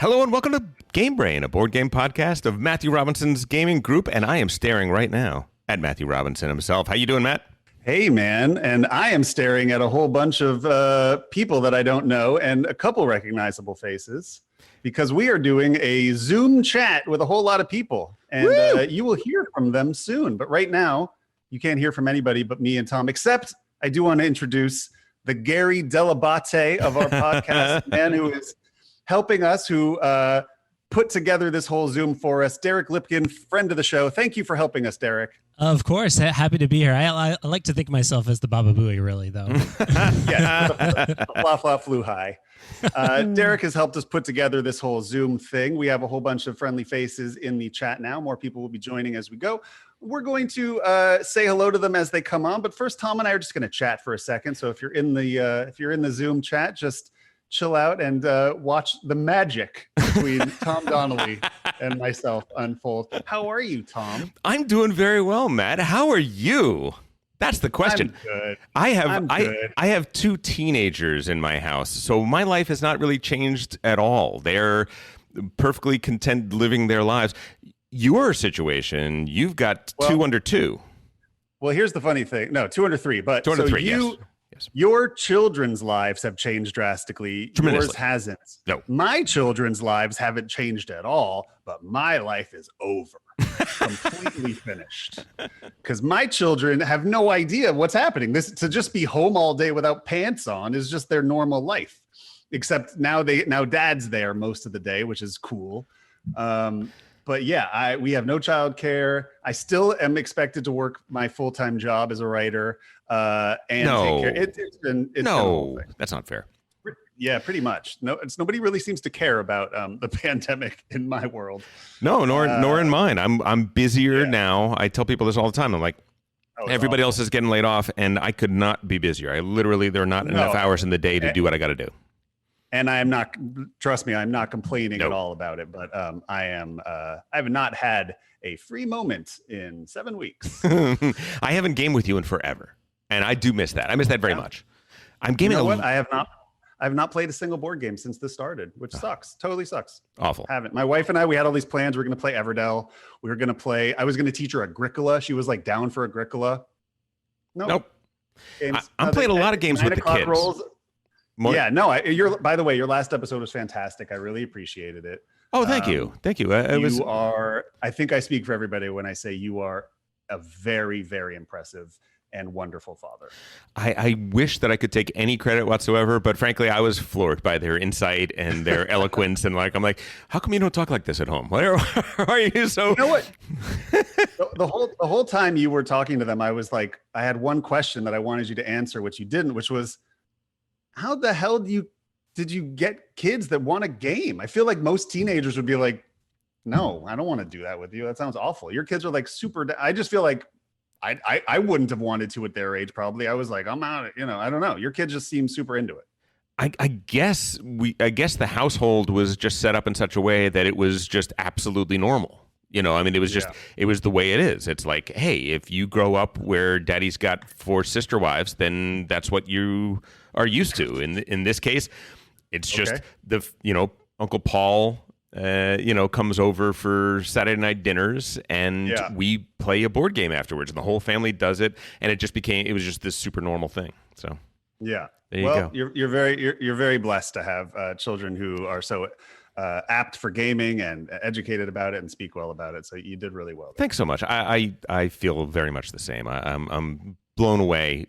Hello and welcome to Game Brain, a board game podcast of Matthew Robinson's gaming group, and I am staring right now at Matthew Robinson himself. How you doing, Matt? Hey, man. And I am staring at a whole bunch of people that I don't know and a couple recognizable faces because we are doing a Zoom chat with a whole lot of people, and you will hear from them soon. But right now, you can't hear from anybody but me and Tom, except I do want to introduce the Gary Delabate of our podcast, man who is helping us, who put together this whole Zoom for us. Derek Lipkin, friend of the show. Thank you for helping us, Derek. Of course. Happy to be here. I like to think of myself as the Baba Booey, really, though. Yes, fla fla flew high. Derek has helped us put together this whole Zoom thing. We have a whole bunch of friendly faces in the chat now. More people will be joining as we go. We're going to say hello to them as they come on. But first, Tom and I are just going to chat for a second. So if you're in the Zoom chat, just chill out and watch the magic between Tom Donnelly and myself unfold. How are you, Tom? I'm doing very well, Matt. How are you? That's the question. I'm good. I have two teenagers in my house, so my life has not really changed at all. They're perfectly content living their lives. Your situation, you've got 2 under 2. Well, here's the funny thing. No, 2 under 3. But 2 under 3, yes. Yes. Your children's lives have changed drastically. Yours hasn't. No. My children's lives haven't changed at all, but my life is over. Completely finished. Because my children have no idea what's happening. This to just be home all day without pants on is just their normal life. Except now dad's there most of the day, which is cool. But yeah, we have no childcare. I still am expected to work my full-time job as a writer and take care. It's been a whole thing. That's not fair. Yeah, pretty much. Nobody really seems to care about the pandemic in my world. No, nor in mine. I'm busier now. I tell people this all the time. I'm like, everybody else is getting laid off, and I could not be busier. There are not enough hours in the day to do what I got to do. And I am not, trust me, I'm not complaining at all about it, but I have not had a free moment in 7 weeks. I haven't gamed with you in forever, and I do miss that. I miss that very much. I'm gaming. You know what? I have not played a single board game since this started, which sucks. Totally sucks. Awful. Haven't. My wife and I, we had all these plans. We were going to play Everdell. I was going to teach her Agricola. She was like down for Agricola. Nope. I'm playing a lot of games with the kids. Rolls. By the way, your last episode was fantastic. I really appreciated it. Oh, thank you. Thank you. I think I speak for everybody when I say you are a very, very impressive and wonderful father. I wish that I could take any credit whatsoever, but frankly, I was floored by their insight and their eloquence. And I'm like, how come you don't talk like this at home? Where are you? So you know what? the whole time you were talking to them, I was like, I had one question that I wanted you to answer, which you didn't, which was, how the hell did you get kids that want a game? I feel like most teenagers would be like, no, I don't want to do that with you. That sounds awful. Your kids are like super. I just feel like I wouldn't have wanted to at their age. Probably. I was like, I'm out. I don't know. Your kids just seem super into it. I guess the household was just set up in such a way that it was just absolutely normal. It was just, it was the way it is. It's like, hey, if you grow up where daddy's got 4 sister wives, then that's what you are used to. In this case, it's just Uncle Paul, comes over for Saturday night dinners and we play a board game afterwards, and the whole family does it. And it was just this super normal thing. So, yeah, there you go. You're very blessed to have children who are so apt for gaming and educated about it and speak well about it. So you did really well there. Thanks so much. I feel very much the same. I'm blown away.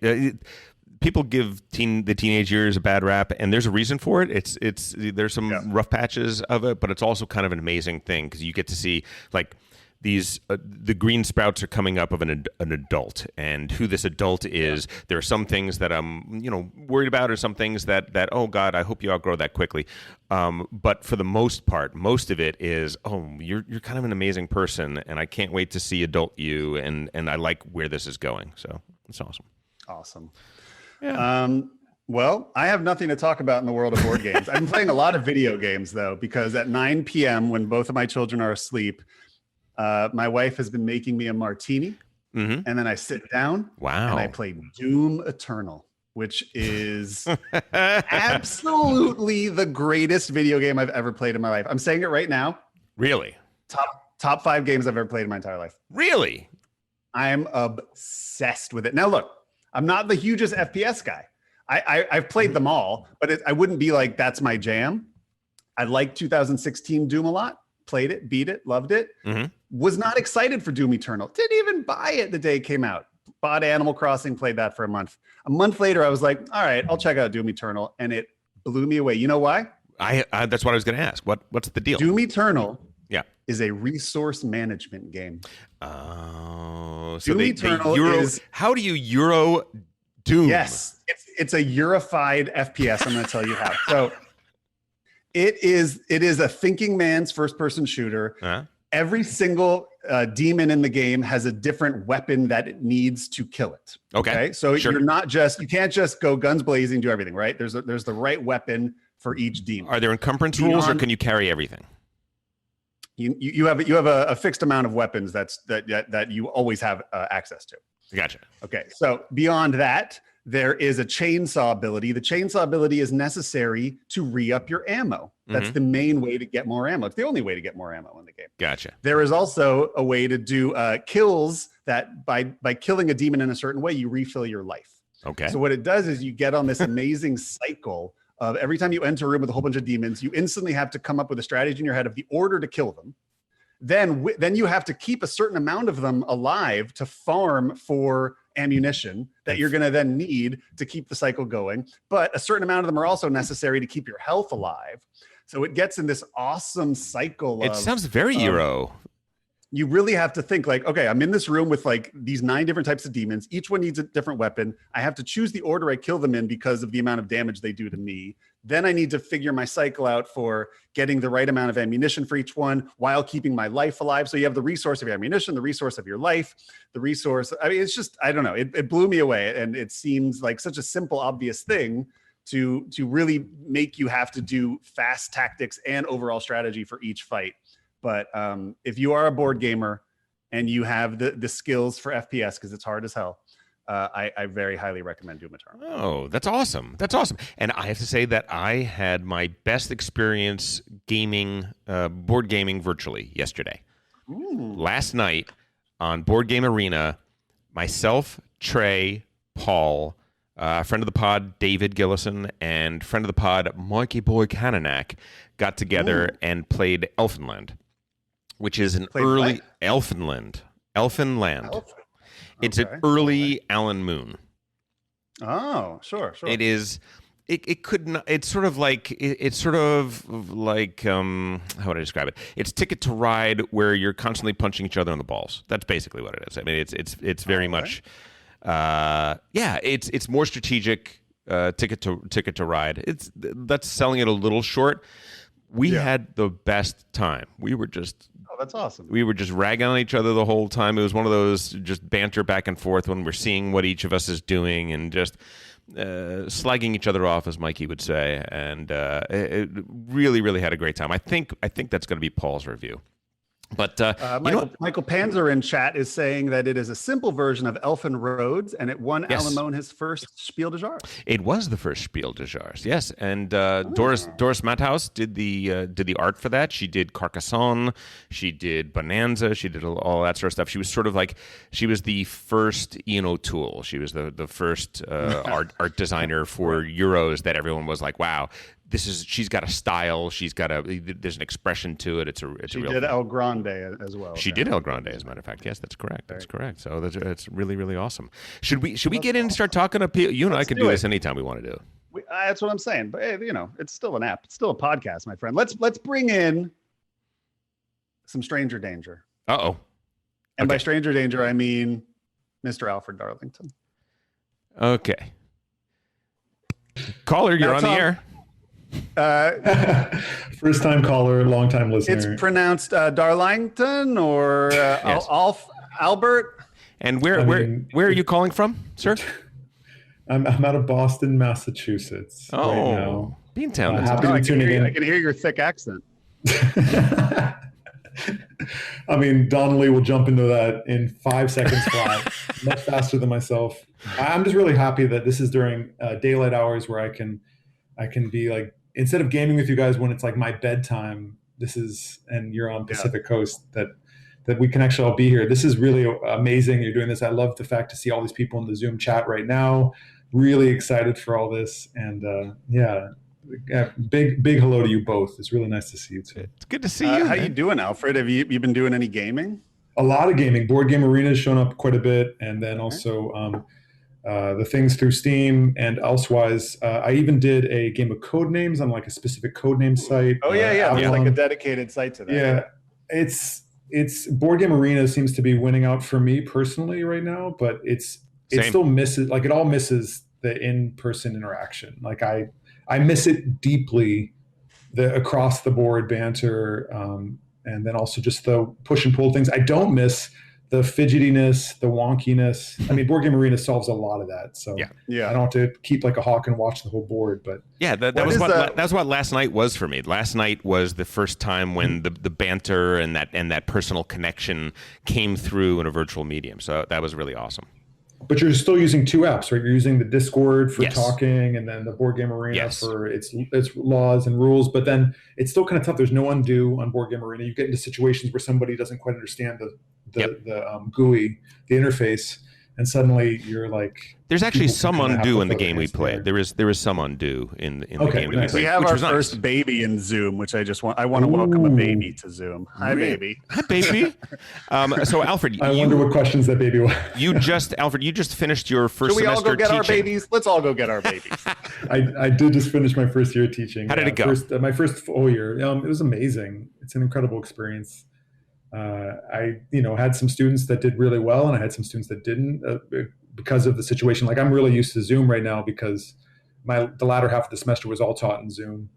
People give the teenage years a bad rap, and there's a reason for it. There's some rough patches of it, but it's also kind of an amazing thing because you get to see like these the green sprouts are coming up of an adult, and who this adult is. There are some things that I'm worried about, or some things that oh God, I hope you outgrow that quickly. But for the most part, most of it is you're kind of an amazing person, and I can't wait to see adult you, and I like where this is going. So it's awesome. Awesome. Yeah. Well, I have nothing to talk about in the world of board games. I'm playing a lot of video games though, because at 9 p.m. when both of my children are asleep, my wife has been making me a martini, and then I sit down and I play Doom Eternal. which is absolutely the greatest video game I've ever played in my life. I'm saying it right now. Really? Top 5 games I've ever played in my entire life. Really? I'm obsessed with it. Now, look, I'm not the hugest FPS guy. I've played them all, but I wouldn't be like, that's my jam. I liked 2016 Doom a lot. Played it, beat it, loved it. Mm-hmm. Was not excited for Doom Eternal. Didn't even buy it the day it came out. Bought Animal Crossing, played that for a month. A month later, I was like, all right, I'll check out Doom Eternal. And it blew me away. You know why? That's what I was going to ask. What's the deal? Doom Eternal is a resource management game. Oh, so Doom Eternal is... How do you Euro Doom? Yes, it's a Eurified FPS. I'm going to tell you how. So it is a thinking man's first-person shooter. Uh-huh. Every single demon in the game has a different weapon that it needs to kill it. Okay. So sure. you can't just go guns blazing, do everything, right? There's the right weapon for each demon. Are there encumbrance rules, or can you carry everything? You have a fixed amount of weapons that you always have access to. Gotcha. Okay. So beyond that, there is a chainsaw ability. The chainsaw ability is necessary to re-up your ammo. That's the main way to get more ammo. It's the only way to get more ammo in the game. Gotcha. There is also a way to do kills that by killing a demon in a certain way, you refill your life. Okay. So what it does is you get on this amazing cycle of every time you enter a room with a whole bunch of demons, you instantly have to come up with a strategy in your head of the order to kill them. Then you have to keep a certain amount of them alive to farm for ammunition that you're going to then need to keep the cycle going. But a certain amount of them are also necessary to keep your health alive. So it gets in this awesome cycle. It sounds very Euro. You really have to think like, okay, I'm in this room with like these 9 different types of demons. Each one needs a different weapon. I have to choose the order I kill them in because of the amount of damage they do to me. Then I need to figure my cycle out for getting the right amount of ammunition for each one while keeping my life alive. So you have the resource of your ammunition, the resource of your life, the resource. I mean, it's just, I don't know. It blew me away. And it seems like such a simple, obvious thing to really make you have to do fast tactics and overall strategy for each fight. But if you are a board gamer and you have the skills for FPS, because it's hard as hell, I very highly recommend Doom Eternal. Oh, that's awesome. That's awesome. And I have to say that I had my best experience gaming, board gaming virtually yesterday. Ooh. Last night on Board Game Arena, myself, Trey, Paul, friend of the pod, David Gillison, and friend of the pod, Mikey Boy Kananak, got together and played Elfenland, which is an early Elfenland. It's an early Alan Moon. Oh, sure. It is. It could not. It's sort of like how would I describe it? It's Ticket to Ride, where you're constantly punching each other in the balls. That's basically what it is. I mean, it's very much. It's more strategic. Ticket to Ride. That's selling it a little short. We had the best time. We were just. Oh, that's awesome. We were just ragging on each other the whole time. It was one of those just banter back and forth when we're seeing what each of us is doing and just slagging each other off, as Mikey would say. And it really, really had a great time. I think that's going to be Paul's review. But Michael Panzer in chat is saying that it is a simple version of Elfin Roads, and it won Alan Moon his first Spiel des Jahres. It was the first Spiel des Jahres, yes. And Doris Mathaus did the art for that. She did Carcassonne, she did Bonanza, she did all that sort of stuff. She was sort of like the first Ian O'Toole. She was the first art designer for Euros that everyone was like, wow. She's got a style. There's an expression to it. She did El Grande as well. She did El Grande, as a matter of fact. Yes, that's correct. That's correct. So that's really, really awesome. Should we get in and start talking to people? You and I can do this anytime we want to do it. That's what I'm saying. But hey, it's still an app. It's still a podcast, my friend. Let's bring in some stranger danger. Uh-oh. And by stranger danger, I mean Mr. Alfred Darlington. Okay. Caller, you're on the air. First time caller, long time listener. It's pronounced Darlington or yes. Albert. And where are you calling from, sir? I'm out of Boston, Massachusetts. Oh, right now. Beantown. I can hear your thick accent. I mean, Donnelly will jump into that in 5 seconds flat, much faster than myself. I'm just really happy that this is during daylight hours where I can be like, instead of gaming with you guys when it's like my bedtime, and you're on Pacific Coast, that we can actually all be here. This is really amazing. You're doing this. I love the fact to see all these people in the Zoom chat right now. Really excited for all this. And big hello to you both. It's really nice to see you too. It's good to see you. How you doing, Alfred? Have you been doing any gaming? A lot of gaming. Board Game Arena has shown up quite a bit. And then also the things through Steam and elsewise. I even did a game of code names on like a specific code name site. Oh yeah. There's like a dedicated site to that. Yeah. It's Board Game Arena seems to be winning out for me personally right now, but it still misses, like it all misses the in-person interaction. Like I miss it deeply, the across the board banter, and then also just the push and pull things. I don't miss the fidgetiness, the wonkiness. I mean, Board Game Arena solves a lot of that. So I don't have to keep like a hawk and watch the whole board. But that was what last night was for me. Last night was the first time when the banter and that personal connection came through in a virtual medium. So that was really awesome. But you're still using two apps, right? You're using the Discord for talking, and then the Board Game Arena for its laws and rules. But then it's still kind of tough. There's no undo on Board Game Arena. You get into situations where somebody doesn't quite understand the GUI, the interface, and suddenly you're like, there's actually some undo in the game we played. There is some undo in the game we played. We have our first baby in Zoom, which I want to welcome a baby to Zoom. Hi, baby. Hi, baby. So Alfred, I wonder what questions that baby was. Alfred, you just finished your first semester teaching. Should we all go get our babies? Let's all go get our babies. I did just finish my first year teaching. How did it go? My first full year. It was amazing. It's an incredible experience. I had some students that did really well, and I had some students that didn't because of the situation. Like I'm really used to Zoom right now because the latter half of the semester was all taught in Zoom.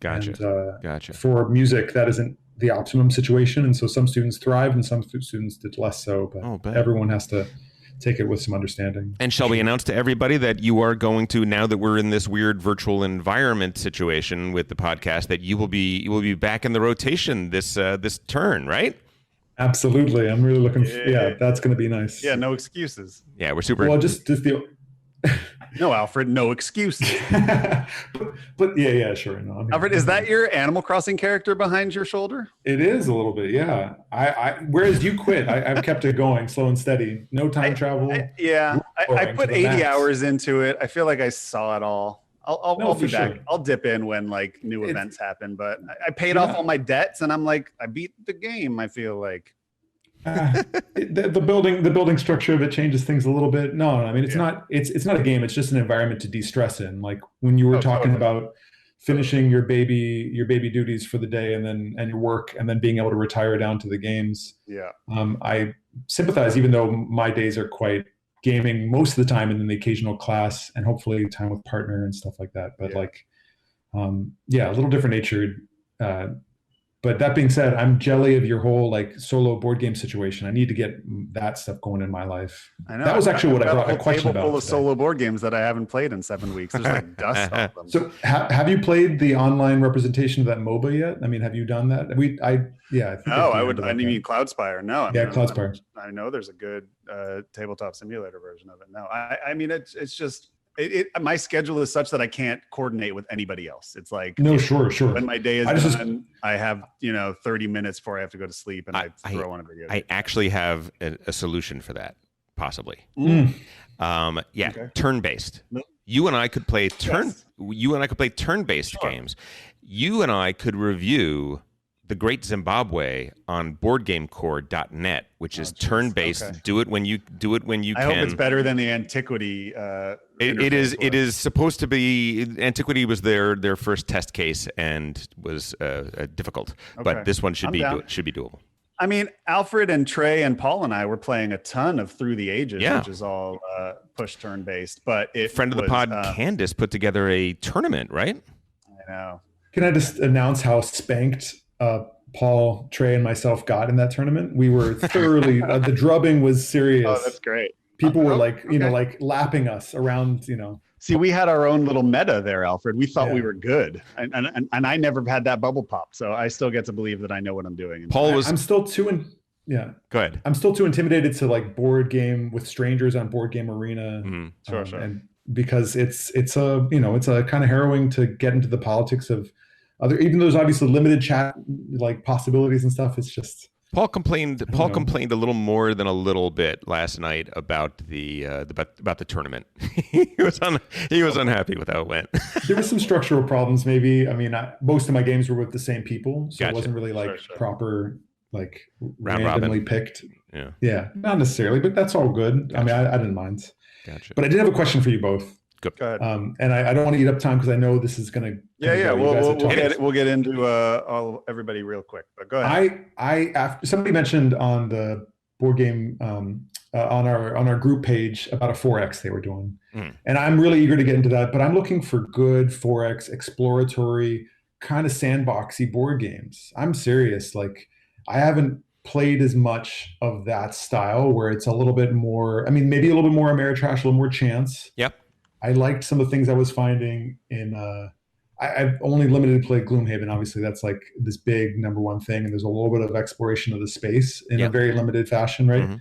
Gotcha. And, gotcha. For music, that isn't the optimum situation, and so some students thrived and some students did less so. But everyone has to take it with some understanding. And shall we announce to everybody that you are going to, now that we're in this weird virtual environment situation with the podcast, that you will be back in the rotation this turn, right? Absolutely. I'm really looking that's going to be nice. Yeah, no excuses. Yeah, we're super. Well, just the No, Alfred, no excuses. but yeah, sure. No, Alfred, is that your Animal Crossing character behind your shoulder? It is a little bit, yeah. Whereas you quit, I've kept it going slow and steady. No time travel. I put 80 hours into it. I feel like I saw it all. I'll be back. Sure. I'll dip in when like new events happen, but I paid off all my debts and I'm like, I beat the game. I feel like the building structure of it changes things a little bit. No, I mean, it's not a game. It's just an environment to de-stress in. Like when you were talking about finishing your baby duties for the day and your work and then being able to retire down to the games. Yeah. I sympathize, even though my days are quite gaming most of the time and then the occasional class and hopefully time with partner and stuff like that. But a little different natured. But that being said, I'm jelly of your whole like solo board game situation. I need to get that stuff going in my life. I know. That was actually what I brought a question about. Full of solo board games that I haven't played in 7 weeks. There's like dust on them. So have you played the online representation of that MOBA yet? I mean, have you done that? I mean Cloudspire. No. Cloudspire. I know there's a good tabletop simulator version of it. No, I mean, it's just, my schedule is such that I can't coordinate with anybody else. It's like sure. When my day is done, I have 30 minutes before I have to go to sleep, and I throw on a video. I actually have a solution for that, possibly. Turn-based. You and I could play turn-based games. You and I could review The Great Zimbabwe on BoardGameCore.net, which is turn-based. Okay. Do it when you can. I hope it's better than the Antiquity. It is supposed to be. Antiquity was their first test case and was difficult, but this one should be doable. I mean, Alfred and Trey and Paul and I were playing a ton of Through the Ages, which is all push turn-based. But friend of the pod, Candace, put together a tournament, right? I know. Can I just announce how spanked Paul, Trey, and myself got in that tournament? We were thoroughly the drubbing was serious. Oh, that's great. People were like, like lapping us around, See, we had our own little meta there, Alfred. We thought we Yeah. were good, and I never had that bubble pop, so I still get to believe that I know what I'm doing. Paul was. I'm still too yeah. Go ahead. I'm still too intimidated to like board game with strangers on Board Game Arena. Mhm. Sure. And because it's a it's a kind of harrowing to get into the politics of other, even though there's obviously limited chat like possibilities and stuff. It's just Paul complained a little more than a little bit last night about the tournament. he was unhappy with how it went. there was some structural problems. Maybe most of my games were with the same people, so Gotcha. it wasn't really like Sure. proper like Round randomly robin. picked. Yeah. Not necessarily, but that's all good. Gotcha. I didn't mind. Gotcha. But I did have a question for you both. Go ahead. And I don't want to eat up time because I know this is going to. Yeah. We'll get into everybody real quick. But go ahead. After somebody mentioned on the board game on our group page about a 4X they were doing, and I'm really eager to get into that. But I'm looking for good 4X exploratory kind of sandboxy board games. I'm serious. Like I haven't played as much of that style where it's a little bit more. I mean, maybe a little bit more Ameritrash, a little more chance. Yep. I liked some of the things I was finding in. I've only limited to play Gloomhaven. Obviously, that's like this big number one thing, and there's a little bit of exploration of the space in a very limited fashion, right? Mm-hmm.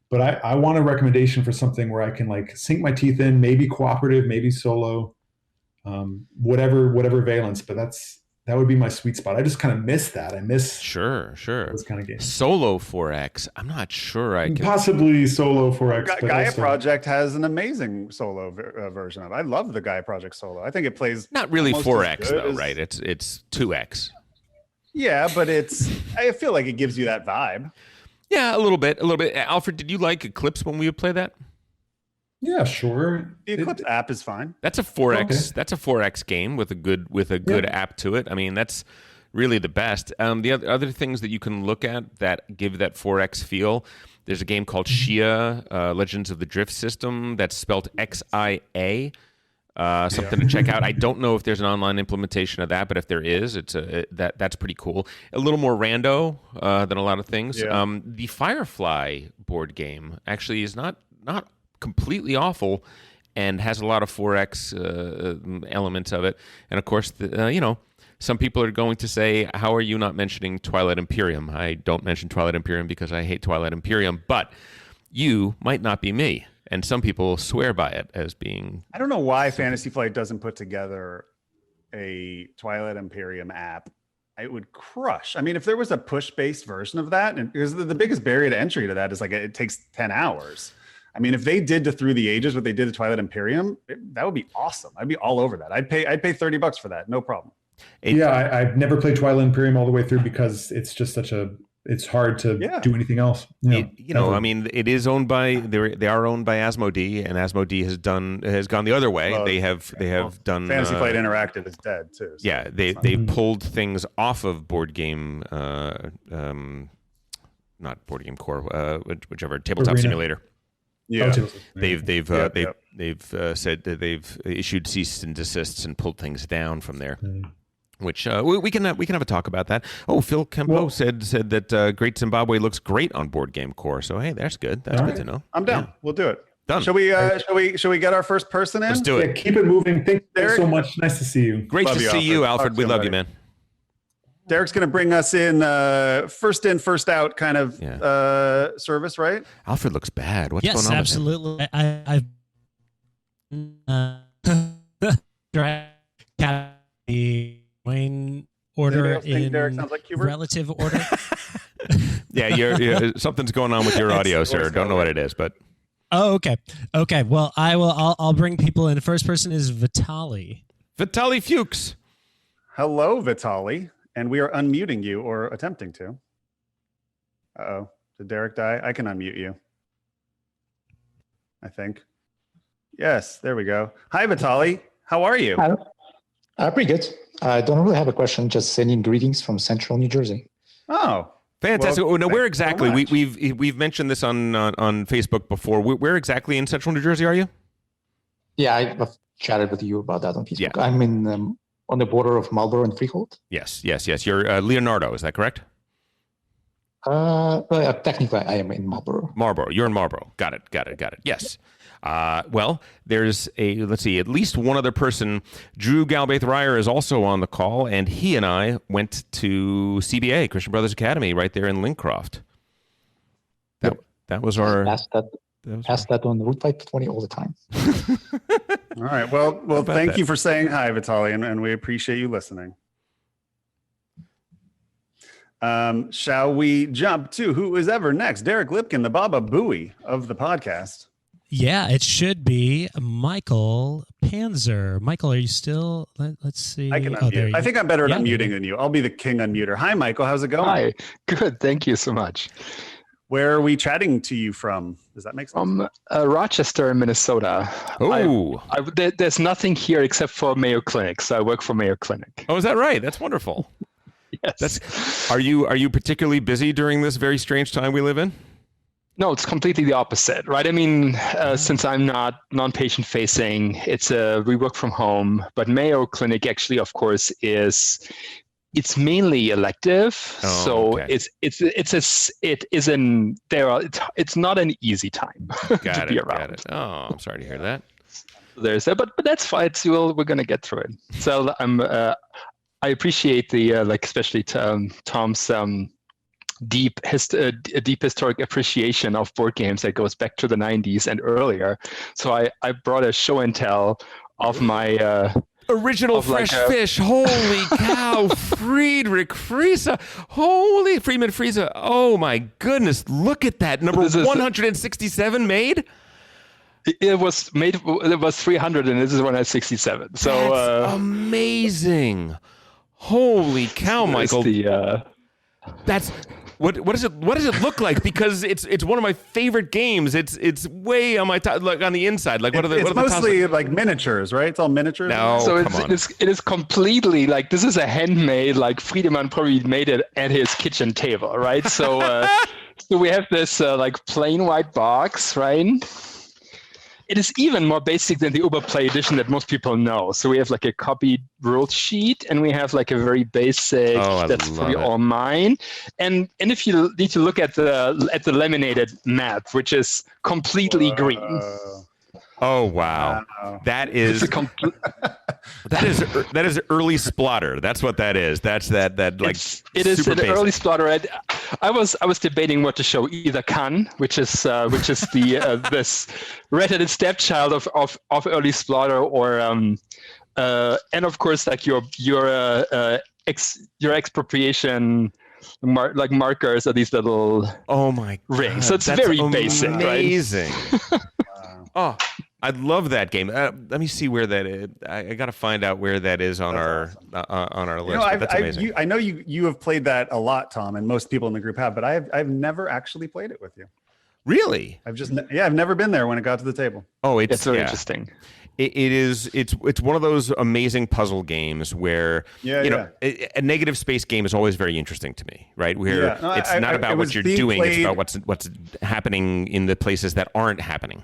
But I want a recommendation for something where I can like sink my teeth in, maybe cooperative, maybe solo, whatever valence. But that would be my sweet spot. I just kind of miss that. I miss sure those kind of games. Solo 4X. I'm not sure I can possibly solo 4X. Gaia Project has an amazing solo version of it. I love the Gaia Project solo. I think it plays not really 4X though, right? It's 2X. Yeah, but I feel like it gives you that vibe. Yeah, a little bit. Alfred, did you like Eclipse when we would play that? Yeah, sure. The Eclipse app is fine. That's a 4X. Okay. That's a 4X game with a good app to it. I mean, that's really the best. The other things that you can look at that give that 4X feel. There's a game called Xia, Legends of the Drift System. That's spelled XIA. Something to check out. I don't know if there's an online implementation of that, but if there is, that's pretty cool. A little more rando than a lot of things. Yeah. The Firefly board game actually is not completely awful and has a lot of 4X elements of it. And of course, some people are going to say, how are you not mentioning Twilight Imperium? I don't mention Twilight Imperium because I hate Twilight Imperium, but you might not be me. And some people swear by it as being... I don't know why Fantasy Flight doesn't put together a Twilight Imperium app. It would crush. I mean, if there was a push-based version of that, and because the biggest barrier to entry to that is like it takes 10 hours. I mean, if they did to Through the Ages what they did to Twilight Imperium, that would be awesome. I'd be all over that. I'd pay $30 for that, no problem. I've never played Twilight Imperium all the way through because it's just it's hard to do anything else. I mean, it is owned by they are owned by Asmodee, and Asmodee has gone the other way. They have done Fantasy Flight Interactive is dead too. So yeah, they pulled things off of Board Game, not Board Game Core, whichever tabletop simulator. Yeah, they've said that they've issued cease and desists and pulled things down from there. Which we can have a talk about that. Oh, Phil Kempo said that Great Zimbabwe looks great on Board Game Core. So hey, that's good. That's good to know. I'm down. Yeah. We'll do it. Done. Shall we get our first person in? Let's do it. Yeah, keep it moving. Thank you so much. Nice to see you. Great to see you, Alfred. We love you, man. Derek's going to bring us in first in, first out kind of service, right? Alfred looks bad. What's going on? Yes, absolutely. I've Wayne order in like relative order. yeah, something's going on with your audio, sir. Don't know what it is, but okay. Well, I'll bring people in. First person is Vitali Fuchs. Hello, Vitali, and we are unmuting you or attempting to. Uh-oh, did Derek die? I can unmute you, I think. Yes, there we go. Hi, Vitali. How are you? Pretty good. I don't really have a question. Just sending greetings from Central New Jersey. Oh, fantastic! Well, where exactly? We've mentioned this on Facebook before. Where exactly in Central New Jersey are you? Yeah, I've chatted with you about that on Facebook. Yeah. I'm in on the border of Marlborough and Freehold. Yes. You're Leonardo. Is that correct? Technically, I am in Marlborough. You're in Marlborough. Got it. Yes. Well, there's let's see, at least one other person. Drew Galbaith-Ryer is also on the call, and he and I went to CBA, Christian Brothers Academy, right there in Lincroft. That was our... Ask that on Route 520 all the time. All right. Well, thank that? you for saying hi, Vitaly, and we appreciate you listening. Shall we jump to who is ever next? Derek Lipkin, the Baba Booey of the podcast. Yeah, it should be Michael Panzer. Michael, are you still? Let's see. I can unmute. I think I'm better at unmuting than you. I'll be the king unmuter. Hi, Michael. How's it going? Hi. Good. Thank you so much. Where are we chatting to you from? Does that make sense? From Rochester, Minnesota. Oh. There's nothing here except for Mayo Clinic, so I work for Mayo Clinic. Oh, is that right? That's wonderful. Yes. Are you particularly busy during this very strange time we live in? No, it's completely the opposite, right? I mean, since I'm not non-patient facing, we work from home. But Mayo Clinic actually, of course, it's mainly elective. Oh, so okay. it's not an easy time to be around. Got it. Oh, I'm sorry to hear that. There's that, but that's fine. We're gonna get through it. So I appreciate the especially Tom's deep historic appreciation of board games that goes back to the 90s and earlier. So I brought a show and tell of my original fresh fish. Holy cow! Friedrich Friese. Holy Friedman Friese. Oh my goodness! Look at that number 167 made. It was 300, and this is 167. So that's amazing. Holy cow, Michael! That's what does it look like? Because it's one of my favorite games. It's way on my top, like on the inside. Like it's mostly like miniatures, right? It's all miniatures. No, so it is completely like this is a handmade. Like Friedemann probably made it at his kitchen table, right? So so we have this like plain white box, right? It is even more basic than the Uberplay edition that most people know. So we have like a copied rule sheet, and we have like a very basic that's probably all mine. And if you need to look at the laminated map, which is completely green. Oh wow. That is that is early splatter. That's what that is. That's that like it is an basic. early splatter. I was debating what to show, either Khan, which is the this redheaded stepchild of early splatter, or and of course like your expropriation markers are these little rings. So it's very basic, amazing. Right? Oh, I love that game. Let me see where that is. I got to find out where that is on our list. That's amazing. I know you have played that a lot, Tom, and most people in the group have, but I've never actually played it with you. Really? I've never been there when it got to the table. Oh, it's very interesting. It's one of those amazing puzzle games where a negative space game is always very interesting to me, right? Where it's not about what you're doing, it's about what's happening in the places that aren't happening.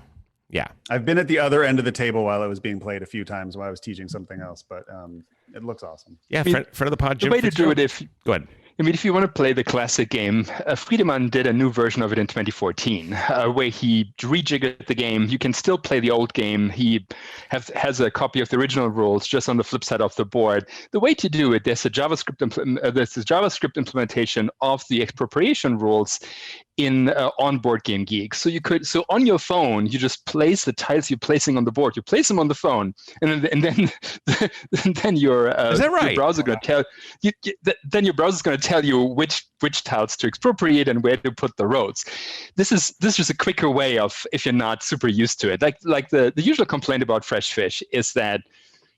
Yeah, I've been at the other end of the table while it was being played a few times while I was teaching something else, but it looks awesome. Yeah, friend of the pod, Jim. The way to do it, go ahead. I mean, if you want to play the classic game, Friedemann did a new version of it in 2014, where he rejiggered the game. You can still play the old game. He has a copy of the original rules just on the flip side of the board. The way to do it, there's a JavaScript implementation of the expropriation rules in on Board Game Geek. So on your phone, you just place the tiles you're placing on the board. You place them on the phone, and then your is that right? Your browser going to tell you. Then your browser's going to tell you which tiles to expropriate and where to put the roads. This is just a quicker way of, if you're not super used to it. Like the usual complaint about Fresh Fish is that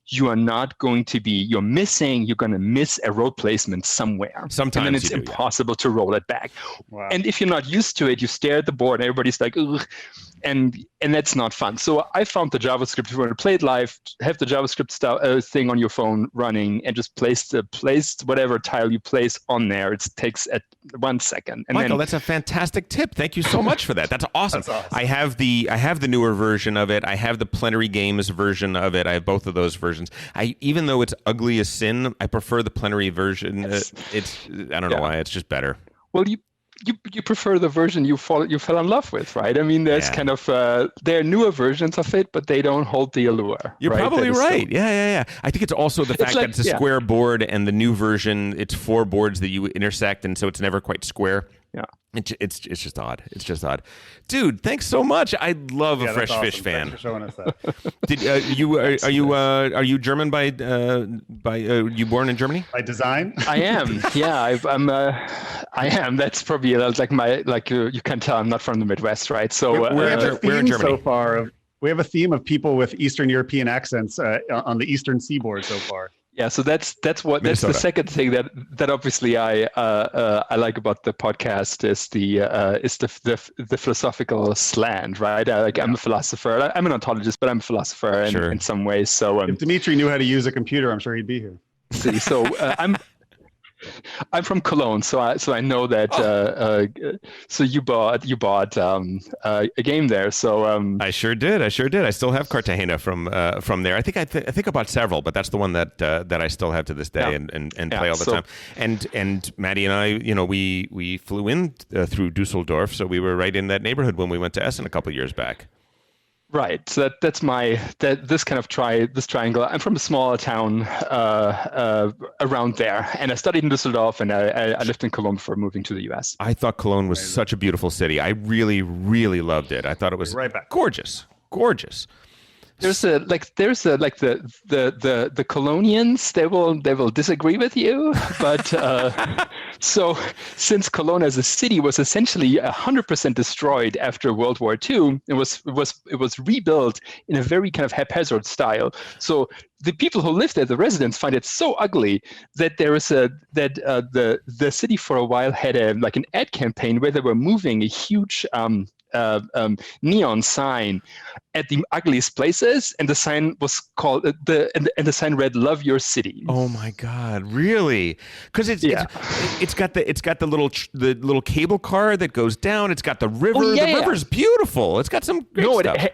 you're going to miss a road placement somewhere. Sometimes and then it's impossible to roll it back. Wow. And if you're not used to it, you stare at the board and everybody's like, ugh, and that's not fun. So I found the JavaScript. If you want to play it live, have the JavaScript thing on your phone running, and just place whatever tile you place on there. It takes 1 second. And Michael, that's a fantastic tip. Thank you so much for that. That's awesome. I have the newer version of it. I have the Plenary Games version of it. I have both of those versions. Even though it's ugly as sin, I prefer the Plenary version. Yes. I don't know why. It's just better. Well, you prefer the version you fell in love with, right? I mean, there's kind of there are newer versions of it, but they don't hold the allure. You're right? probably right. Yeah. I think it's also the fact that it's a square board, and the new version, it's 4 boards that you intersect, and so it's never quite square. Yeah. It's just odd. It's just odd, dude. Thanks so much. I love a fresh fish fan. Thanks for showing us that. Are you German by you born in Germany? By design? I am. Yeah, I am. That's probably you can tell I'm not from the Midwest, right? So we have a we're in theme Germany. so far. We have a theme of people with Eastern European accents on the Eastern Seaboard so far. Yeah, so that's Minnesota. the second thing that obviously I like about the podcast is the philosophical slant, right? I'm a philosopher. I'm an ontologist, but I'm a philosopher in some ways. So if Dimitri knew how to use a computer, I'm sure he'd be here. So I'm from Cologne, so I know that. So you bought a game there. So I sure did. I still have Cartagena from there. I think I bought several, but that's the one that I still have to this day and play all the time. And Matty and I, we flew in through Dusseldorf, so we were right in that neighborhood when we went to Essen a couple of years back. Right. So this triangle. I'm from a small town around there, and I studied in Düsseldorf, and I lived in Cologne before moving to the U.S. I thought Cologne was such a beautiful city. I really, really loved it. I thought it was gorgeous. There's the Colonians. They will disagree with you, but so since Cologne as a city was essentially 100% destroyed after World War II, it was rebuilt in a very kind of haphazard style. So the people who lived there, the residents, find it so ugly that the city for a while had an ad campaign where they were moving a huge neon sign at the ugliest places, and the sign was called the sign read "Love Your City." Oh my God! Really? Because it's got the little cable car that goes down. It's got the river. Oh, yeah, the river's beautiful. It's got some great stuff.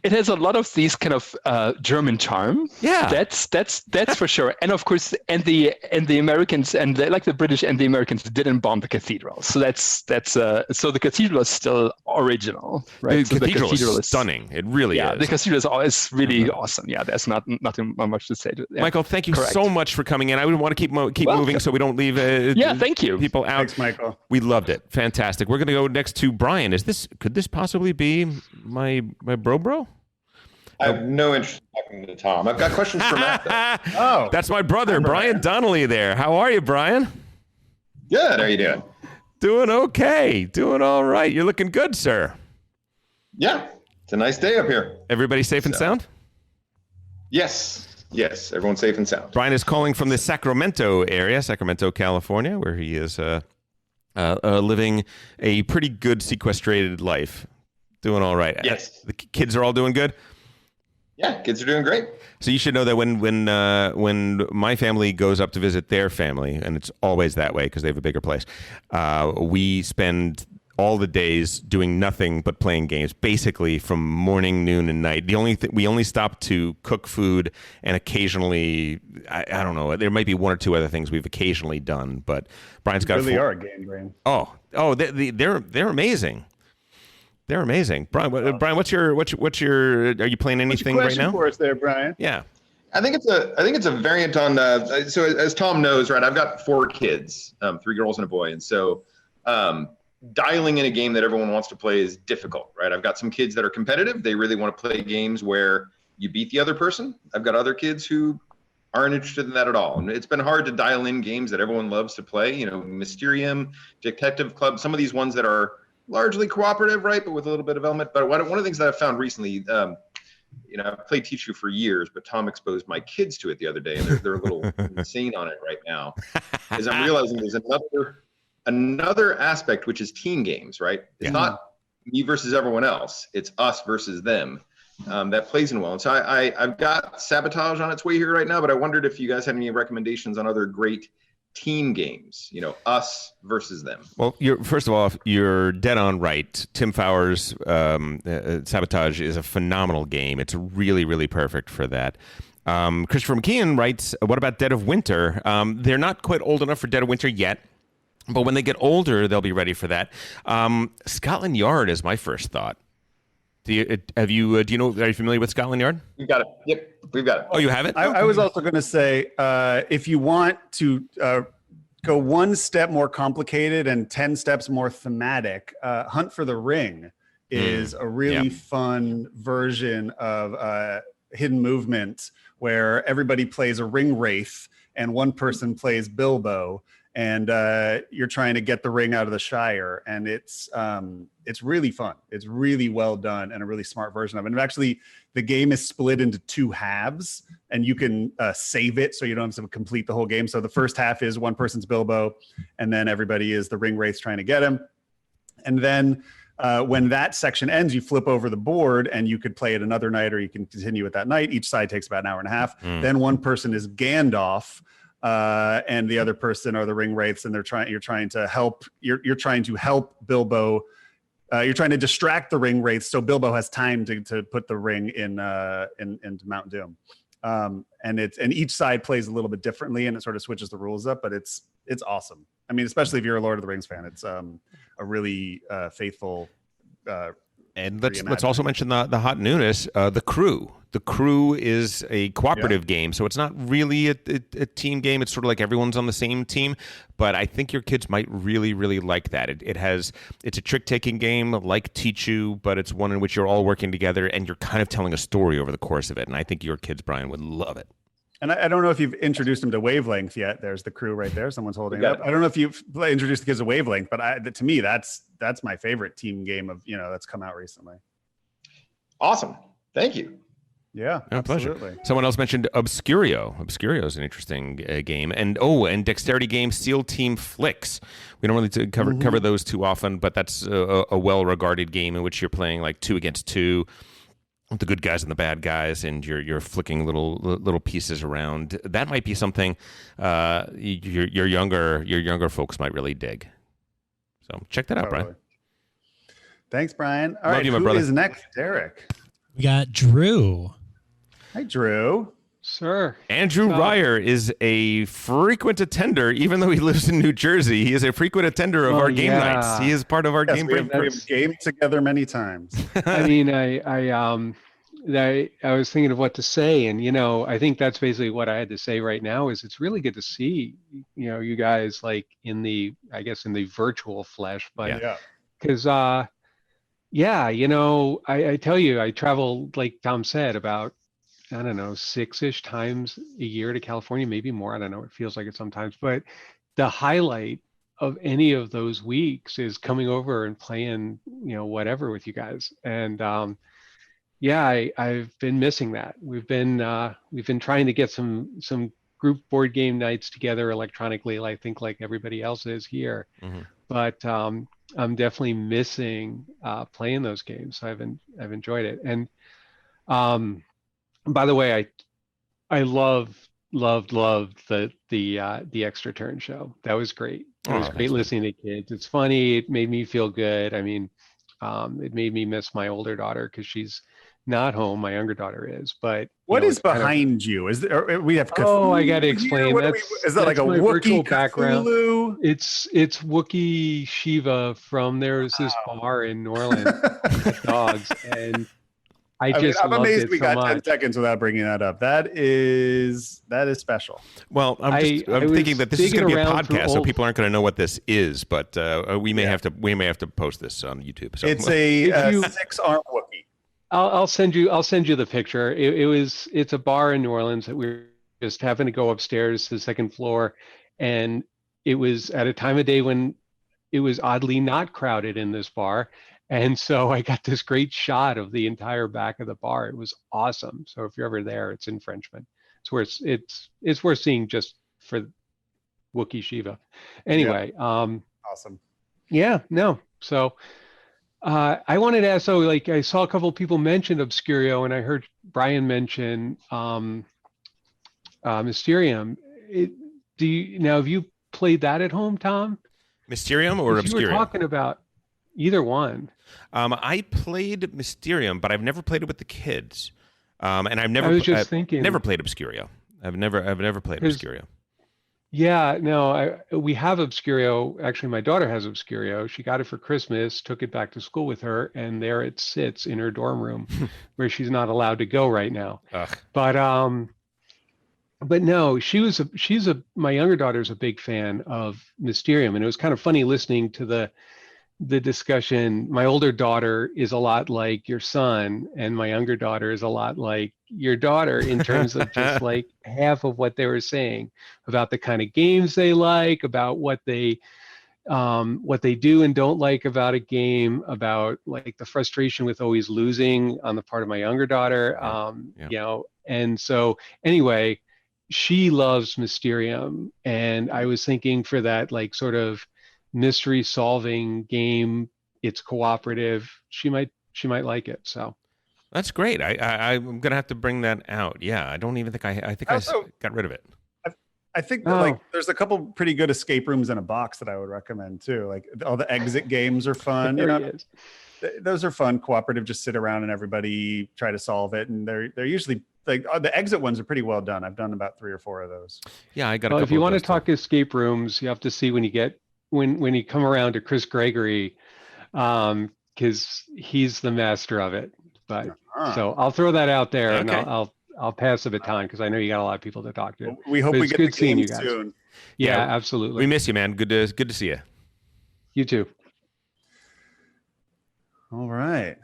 It has a lot of these kind of German charm. Yeah, that's for sure. And of course, and the Americans and the British and the Americans didn't bomb the cathedral. So so the cathedral is still original, right? The cathedral is stunning. It really is. The cathedral is really awesome. Yeah, there's nothing much to say. Michael, thank you so much for coming in. I would want to keep moving so we don't leave. Thank you. People out. Thanks, Michael. We loved it. Fantastic. We're gonna go next to Brian. Could this possibly be my bro? I have no interest in talking to Tom. I've got questions for Matt, though. Oh, that's my brother, Brian Donnelly there. How are you, Brian? Good. How are you doing? Doing okay. Doing all right. You're looking good, sir. Yeah. It's a nice day up here. Everybody safe and sound? Yes. Everyone's safe and sound. Brian is calling from the Sacramento area, Sacramento, California, where he is living a pretty good sequestrated life. Doing all right. Yes. The kids are all doing good? Yeah, kids are doing great. So you should know that when my family goes up to visit their family, and it's always that way because they have a bigger place, we spend all the days doing nothing but playing games, basically from morning, noon, and night. We only stop to cook food, and occasionally, I don't know, there might be one or two other things we've occasionally done, but Brian's got really are a game brain. Oh, they're amazing. They're amazing. Brian, what's your are you playing anything right now? For us there, Brian? Yeah. I think it's a variant on so as Tom knows, right, I've got 4 kids, 3 girls and a boy. And so dialing in a game that everyone wants to play is difficult, right? I've got some kids that are competitive. They really want to play games where you beat the other person. I've got other kids who aren't interested in that at all. And it's been hard to dial in games that everyone loves to play, Mysterium, Detective Club, some of these ones that are largely cooperative, right, but with a little bit of element. But one of the things that I've found recently, I've played Teach for years, but Tom exposed my kids to it the other day, and they're a little insane on it right now. Is I'm realizing there's another aspect, which is team games, right? It's not me versus everyone else; it's us versus them. That plays in well. And so I've got Sabotage on its way here right now, but I wondered if you guys had any recommendations on other great team games, us versus them. Well, first of all, you're dead on right. Tim Fowler's Sabotage is a phenomenal game. It's really, really perfect for that. Christopher McKeon writes, what about Dead of Winter? They're not quite old enough for Dead of Winter yet. But when they get older, they'll be ready for that. Scotland Yard is my first thought. Do you know? Are you familiar with Scotland Yard? We've got it. Yep, we've got it. Oh, you have it? I was also going to say, if you want to go one step more complicated and 10 steps more thematic, Hunt for the Ring is a really fun version of Hidden Movement where everybody plays a ring wraith and one person plays Bilbo, and you're trying to get the ring out of the Shire, and it's really fun. It's really well done and a really smart version of it. And actually, the game is split into 2 halves, and you can save it so you don't have to complete the whole game. So the first half is one person's Bilbo, and then everybody is the ring wraiths trying to get him. And then when that section ends, you flip over the board, and you could play it another night, or you can continue it that night. Each side takes about an hour and a half. Then one person is Gandalf. And the other person are the ring wraiths, and you're trying to help Bilbo. You're trying to distract the ring wraiths so Bilbo has time to put the ring into Mount Doom. And each side plays a little bit differently, and it sort of switches the rules up, but it's awesome. I mean, especially if you're a Lord of the Rings fan, it's a really faithful. And let's also mention the hot newness, The Crew. The Crew is a cooperative game, so it's not really a team game. It's sort of like everyone's on the same team, but I think your kids might really, really like that. It's a trick-taking game like Tichu, but it's one in which you're all working together and you're kind of telling a story over the course of it, and I think your kids, Brian, would love it. And I don't know if you've introduced them to Wavelength yet. There's The Crew right there. Someone's holding it up. I don't know if you've introduced the kids to Wavelength, but to me, that's my favorite team game of that's come out recently. Awesome. Thank you. Yeah, pleasure. absolutely. Someone else mentioned Obscurio. Obscurio is an interesting game, and dexterity game Steel Team Flicks. We don't really cover those too often, but that's a well-regarded game in which you're playing like 2 against 2. The good guys and the bad guys, and you're flicking little pieces around. That might be something your younger folks might really dig. So check that out, Brian. Thanks, Brian. All Love right, you, my who brother. is next? Derek. We got Drew. Hi, Drew. Sure. Andrew Ryer is a frequent attender, even though he lives in New Jersey. He is a frequent attender of our game nights. He is part of our game we have break. gamed together many times. I mean, I was thinking of what to say, and I think that's basically what I had to say right now. Is it's really good to see you guys like in the virtual flesh, but because I tell you, I travel, like Tom said, about 6-ish times a year to California, maybe more. I don't know. It feels like it sometimes, but the highlight of any of those weeks is coming over and playing, whatever with you guys. And I've been missing that. We've been trying to get some group board game nights together electronically, I think like everybody else is here. But I'm definitely missing playing those games. So I've enjoyed it. And by the way, I loved the extra turn show. That was great. It was great listening to kids. It's funny. It made me feel good. I mean, it made me miss my older daughter because she's not home. My younger daughter is. But what is behind you? Is there, we have Cthulhu I got to explain. Is that like a Wookiee background? Cthulhu? It's Wookiee Shiva from There's this bar in New Orleans with dogs, and I'm amazed we got 10 seconds without bringing that up. That is special. Well, I'm thinking that this is going to be a podcast, so people aren't going to know what this is. But we may have to post this on YouTube. So. It's a 6-arm Wookiee. I'll send you the picture. It's a bar in New Orleans that we were just having to go upstairs to the second floor, and it was at a time of day when it was oddly not crowded in this bar. And so I got this great shot of the entire back of the bar. It was awesome. So if you're ever there, it's in Frenchman. It's worth seeing just for Wookiee Shiva. Anyway, awesome. Yeah, no. So I wanted to ask, I saw a couple of people mention Obscurio, and I heard Brian mention Mysterium. Have you played that at home, Tom? Mysterium or Obscurio? You were talking about either one. I played Mysterium, but I've never played it with the kids. And I've never. I was just thinking. Never played Obscurio. I've never played Obscurio. Yeah, no, we have Obscurio. Actually, my daughter has Obscurio. She got it for Christmas, took it back to school with her, and there it sits in her dorm room where she's not allowed to go right now. Ugh. But no, my younger daughter's a big fan of Mysterium, and it was kind of funny listening to the discussion. My older daughter is a lot like your son, and my younger daughter is a lot like your daughter in terms of just like half of what they were saying about the kind of games they like, about what they do and don't like about a game, about like the frustration with always losing on the part of my younger daughter. You know, and so anyway, she loves Mysterium, and I was thinking for that like sort of mystery solving game, it's cooperative, she might like it. So That's great. I'm gonna have to bring that out. Yeah, I don't even think I got rid of it. I think that, like there's a couple pretty good escape rooms in a box that I would recommend too. Like all the exit games are fun. You know, those are fun, cooperative. Just sit around and everybody try to solve it, and they're usually like the exit ones are pretty well done. I've done about 3 or 4 of those. Yeah, I got. Well, if you want to talk escape rooms, you have to see when you come around to Chris Gregory, because he's the master of it. But so I'll throw that out there, and I'll pass the baton because I know you got a lot of people to talk to. We hope we get good the seeing game you guys soon. Yeah, absolutely. We miss you, man. Good to see you. You too. All right.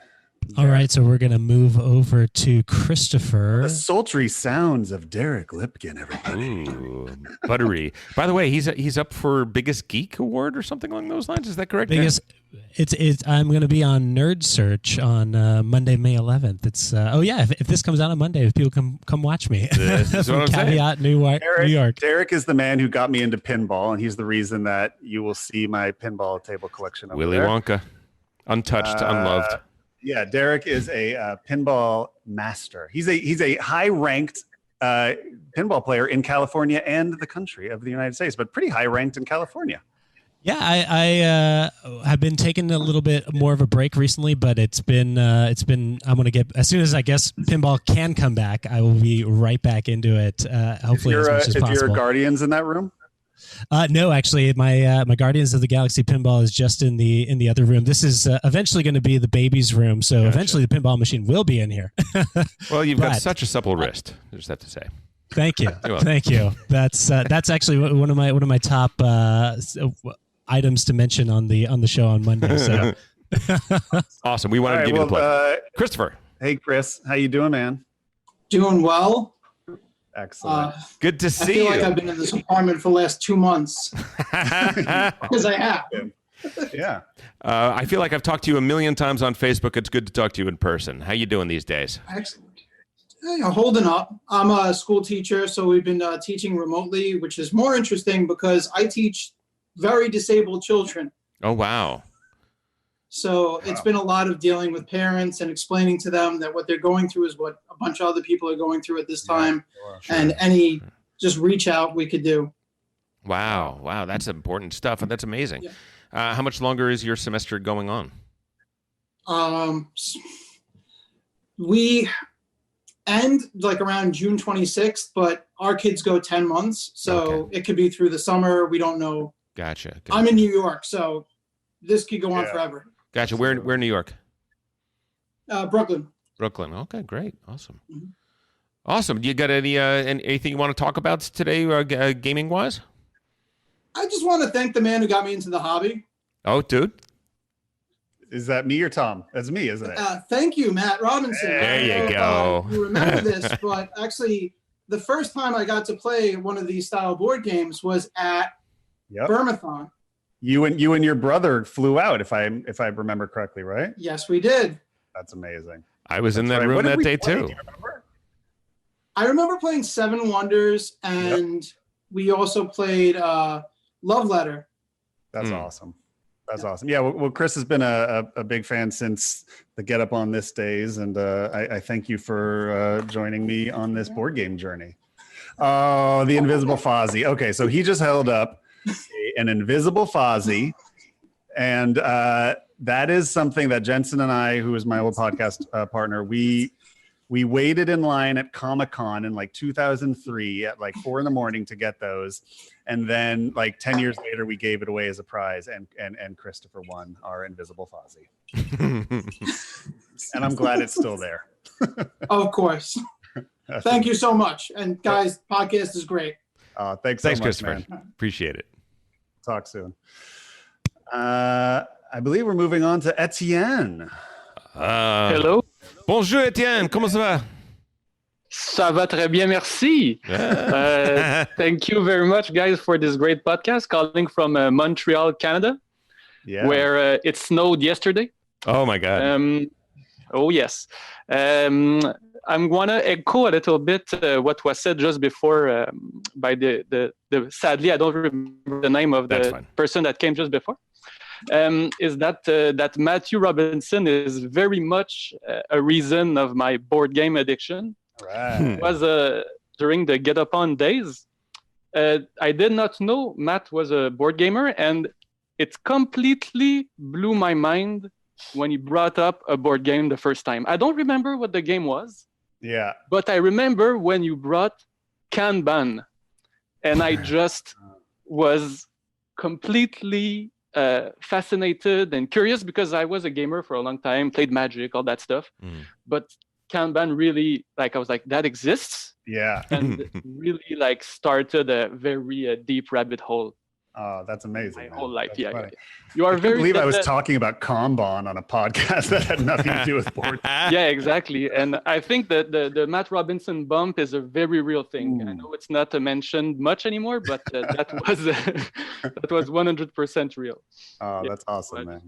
All right, so we're going to move over to Christopher. The sultry sounds of Derek Lipkin, everybody. Ooh, buttery. By the way, he's up for Biggest Geek Award or something along those lines. Is that correct? It's I'm going to be on Nerd Search on Monday, May 11th. It's if this comes out on Monday, if people come watch me. This is what I'm Caveat, New York. Derek is the man who got me into pinball, and he's the reason that you will see my pinball table collection over Willy there. Wonka, untouched, unloved. Yeah, Derek is a pinball master. He's a high-ranked pinball player in California and the country of the United States, but pretty high-ranked in California. Yeah, I have been taking a little bit more of a break recently, but it's been I'm going to get, as soon as I guess pinball can come back, I will be right back into it. Hopefully as much as possible. Is your Guardians in that room? No, actually, my Guardians of the Galaxy pinball is just in the other room. This is eventually going to be the baby's room, so eventually the pinball machine will be in here. Well, you've got such a supple wrist. I just have to say. Thank you, thank you. That's actually one of my top items to mention on the show on Monday. So awesome. We wanted to give you the plug. Christopher. Hey, Chris, how you doing, man? Doing well. Excellent. Good to see you. I feel you. like I've been in this apartment for the last 2 months. Because I have. Yeah. I feel like I've talked to you a million times on Facebook. It's good to talk to you in person. How you doing these days? Excellent. Holding up. I'm a school teacher, so we've been teaching remotely, which is more interesting because I teach very disabled children. Oh, wow. So it's been a lot of dealing with parents and explaining to them that what they're going through is what a bunch of other people are going through at this time. Sure. And any just reach out we could do. Wow. That's important stuff. And that's amazing. Yeah. How much longer is your semester going on? We end like around June 26th, but our kids go 10 months. So it could be through the summer. We don't know. Gotcha. I'm in New York, so this could go on forever. Gotcha. Where in New York? Brooklyn. Brooklyn. Okay, great. Awesome. Mm-hmm. Awesome. You got anything you want to talk about today, gaming wise? I just want to thank the man who got me into the hobby. Oh, dude. Is that me or Tom? That's me, isn't it? Thank you, Matt Robinson. There you go. You remember this, but actually, the first time I got to play one of these style board games was at Birmathon. You and your brother flew out, if I remember correctly, right? Yes, we did. That's amazing. I was in that room that day too. Do you remember? I remember playing Seven Wonders, and we also played Love Letter. That's awesome. That's awesome. Yeah, well, Chris has been a big fan since the Get Up on This days, and I thank you for joining me on this board game journey. Oh, the Invisible Fozzie. Okay, so he just held up an Invisible Fozzie, and that is something that Jensen and I, who is my old podcast partner, we We waited in line at Comic-Con in like 2003 at like 4 a.m. to get those. And then like 10 years later, we gave it away as a prize, and Christopher won our Invisible Fozzie. And I'm glad it's still there. Of course. Thank you so much. And guys, podcast is great. Thanks so much, Christopher. man. Appreciate it. Talk soon. I believe we're moving on to Etienne. Hello. Bonjour, Etienne. Comment ça va? Ça va très bien, merci. Thank you very much, guys, for this great podcast. Calling from Montreal, Canada, where it snowed yesterday. Oh my God. Oh yes. I'm gonna echo a little bit what was said just before by the sadly I don't remember the name of the person that came just before. Is that Matthew Robinson is very much a reason of my board game addiction. Right. It was during the Get Up On days. I did not know Matt was a board gamer, and it completely blew my mind when he brought up a board game the first time. I don't remember what the game was. Yeah. But I remember when you brought Kanban, and I just was completely fascinated and curious because I was a gamer for a long time, played Magic, all that stuff. But Kanban really, like, I was like, that exists? Yeah. And really, like, started a very deep rabbit hole. Oh, that's amazing. My whole life, that's yeah. You are I very. believe I was talking about Kanban on a podcast that had nothing to do with board. Yeah, exactly. And I think that the Matt Robinson bump is a very real thing. I know it's not mentioned much anymore, but that was 100% real. Oh, that's awesome, man.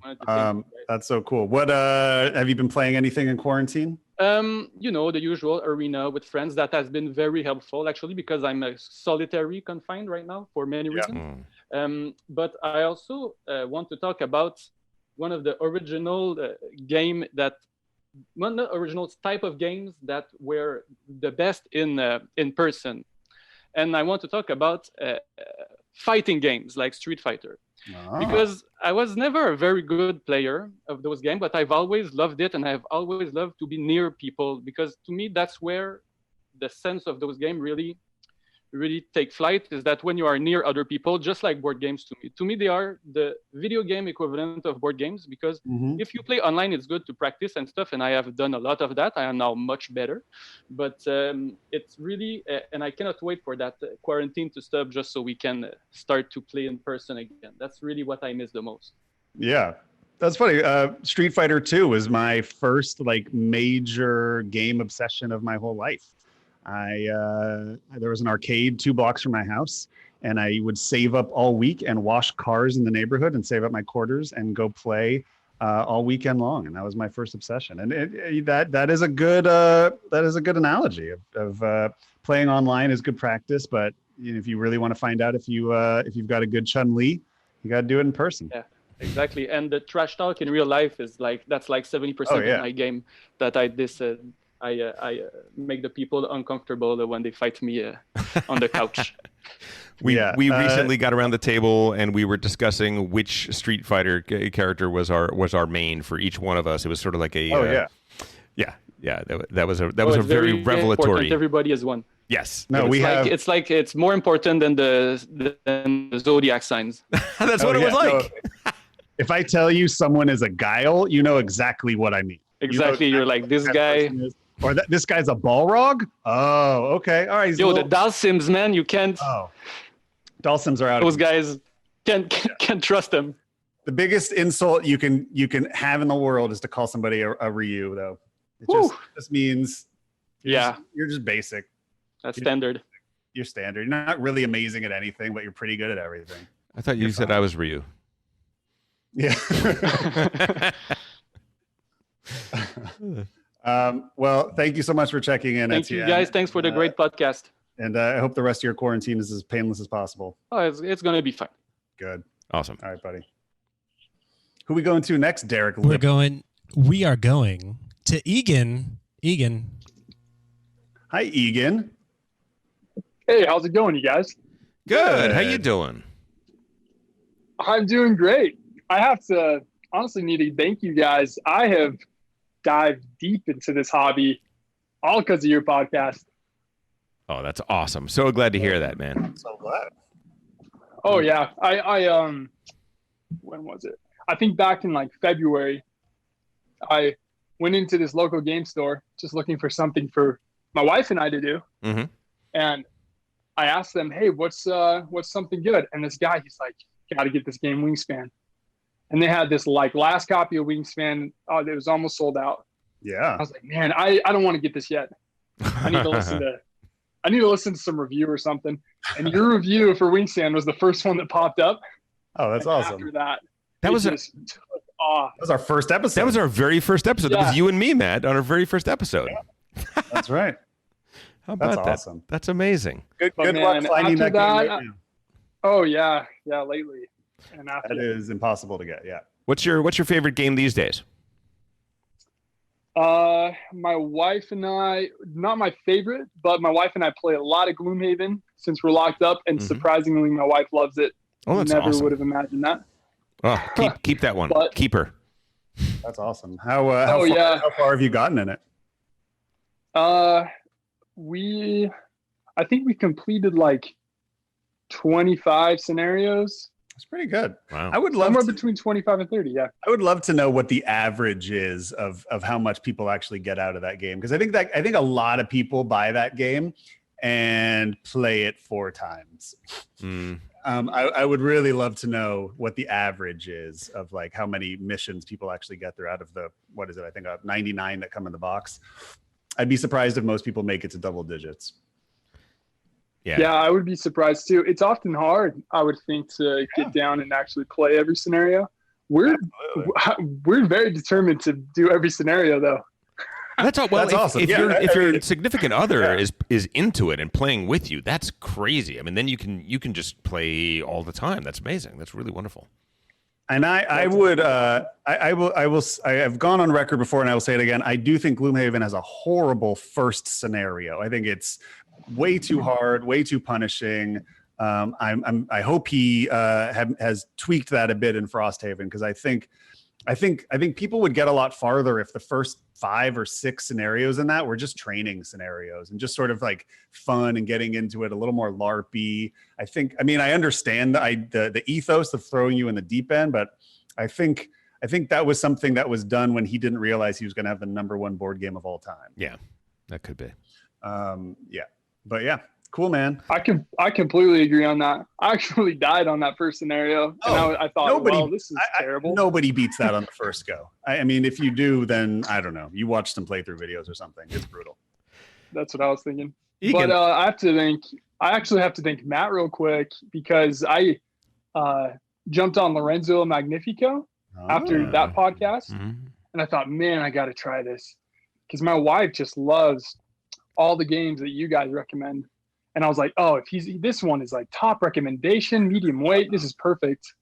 That's so cool. What have you been playing anything in quarantine? You know, the usual arena with friends. That has been very helpful, actually, because I'm solitary confined right now for many reasons. But I also want to talk about one of the original game that, one of the original type of games that were the best in person. And I want to talk about fighting games like Street Fighter. Because I was never a very good player of those games, but I've always loved it, and I've always loved to be near people, because to me that's where the sense of those games really take flight, is that when you are near other people, just like board games to me they are the video game equivalent of board games, because if you play online it's good to practice and stuff, and I have done a lot of that. I am now much better, but it's really and I cannot wait for that quarantine to stop just so we can start to play in person again. That's really what I miss the most. Yeah, that's funny. Street Fighter 2 was my first like major game obsession of my whole life. There was an arcade 2 blocks from my house, and I would save up all week and wash cars in the neighborhood and save up my quarters and go play all weekend long. And that was my first obsession. And that is a good analogy of playing online is good practice, but you know, if you really want to find out if you've got a good Chun-Li, you got to do it in person. Yeah, exactly. And the trash talk in real life is that's like 70% of my game that I make the people uncomfortable when they fight me on the couch. We recently got around the table and we were discussing which Street Fighter character was our main for each one of us. It was sort of like a that was a very revelatory. Important. Everybody is one. Yes. No, it's more important than the zodiac signs. That's what it was like. No, if I tell you someone is a Guile, you know exactly what I mean. Exactly. You're like, this guy. Or this guy's a Balrog? Oh, okay. All right. The Dalsims, man, you can't. Oh, Dalsims are out. Those guys can't trust them. The biggest insult you can have in the world is to call somebody a Ryu, though. It just means you're just basic. That's standard. You're standard. You're not really amazing at anything, but you're pretty good at everything. I thought you said I was Ryu. Yeah. Well, thank you so much for checking in. Thank you, guys. Thanks for the great podcast. And I hope the rest of your quarantine is as painless as possible. Oh, it's going to be fine. Good. Awesome. All right, buddy. Who we going to next, Derek? We are going to Egan. Egan. Hi, Egan. Hey, how's it going, you guys? Good. How you doing? I'm doing great. I have to honestly need to thank you guys. I have dived deep into this hobby all because of your podcast. Oh, that's awesome. So glad to hear that, man. So glad. Oh yeah, I when was it? I think back in like February, I went into this local game store just looking for something for my wife and I to do, Mm-hmm. and I asked them, "Hey, what's something good?" And this guy, he's like, "Got to get this game, Wingspan." And they had this like last copy of Wingspan. Oh, it was almost sold out. Yeah. I was like, "Man, I don't want to get this yet. I need to listen to some review or something." And your review for Wingspan was the first one that popped up. Oh, that's And awesome. After that, That was just took off. That was our first episode. That was our very first episode. That Yeah. was you and me, Matt, on our very first episode. That's right. How about That's that? awesome. That's amazing. Good, But good luck man, finding that after game that, right now. Oh yeah, lately. And after That is impossible to get. Yeah. What's your favorite game these days? my wife and I, not my favorite, but my wife and I play a lot of Gloomhaven since we're locked up, and surprisingly, my wife loves it. Oh, that's Never awesome. would have imagined that. Oh, keep that one. But- Keep her. That's awesome. How far have you gotten in it? I think we completed like 25 scenarios. It's pretty good. Wow. I would love Somewhere to, between 25 and 30, yeah. I would love to know what the average is of how much people actually get out of that game, because I think a lot of people buy that game and play it 4 times. I would really love to know what the average is of like how many missions people actually get through out of the, what is it? I think 99 that come in the box. I'd be surprised if most people make it to double digits. Yeah, I would be surprised too. It's often hard, I would think, to get down and actually play every scenario. We're very determined to do every scenario, though. That's all. Well, That's awesome. If Yeah, your significant other is into it and playing with you, that's crazy. I mean, then you can just play all the time. That's amazing. That's really wonderful. And I have gone on record before, and I will say it again. I do think Gloomhaven has a horrible first scenario. I think it's way too hard, way too punishing. I hope he has tweaked that a bit in Frosthaven, because I think people would get a lot farther if the first 5 or 6 scenarios in that were just training scenarios and just sort of like fun and getting into it a little more LARPy. I understand the ethos of throwing you in the deep end, but I think that was something that was done when he didn't realize he was going to have the #1 board game of all time. Yeah, that could be. But yeah, cool, man. I completely agree on that. I actually died on that first scenario, and I thought, well, this is terrible. Nobody beats that on the first go. I mean, if you do, then I don't know. You watch some playthrough videos or something. It's brutal. That's what I was thinking. I actually have to thank Matt real quick, because I jumped on Lorenzo Magnifico after that podcast, and I thought, man, I got to try this, because my wife just loves all the games that you guys recommend. And I was like, oh, this one is like top recommendation, medium weight. This is perfect.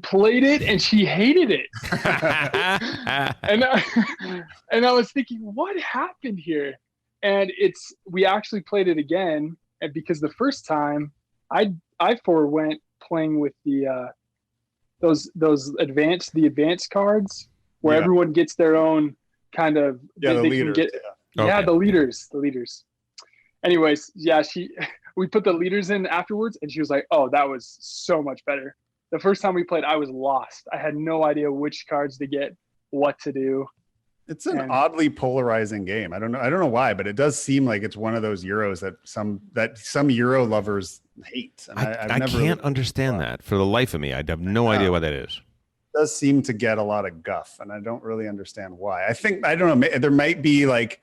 Played it, and she hated it. and I was thinking, what happened here? And we actually played it again, and because the first time I forewent playing with the those advanced cards where everyone gets their own kind of the leaders. The leaders. Anyways, we put the leaders in afterwards, and she was like, oh, that was so much better. The first time we played, I was lost. I had no idea which cards to get, what to do. It's an oddly polarizing game. I don't know why, but it does seem like it's one of those Euros that some Euro lovers hate. And I can't understand that for the life of me. I have no idea why that is. It does seem to get a lot of guff, and I don't really understand why. I don't know. There might be like,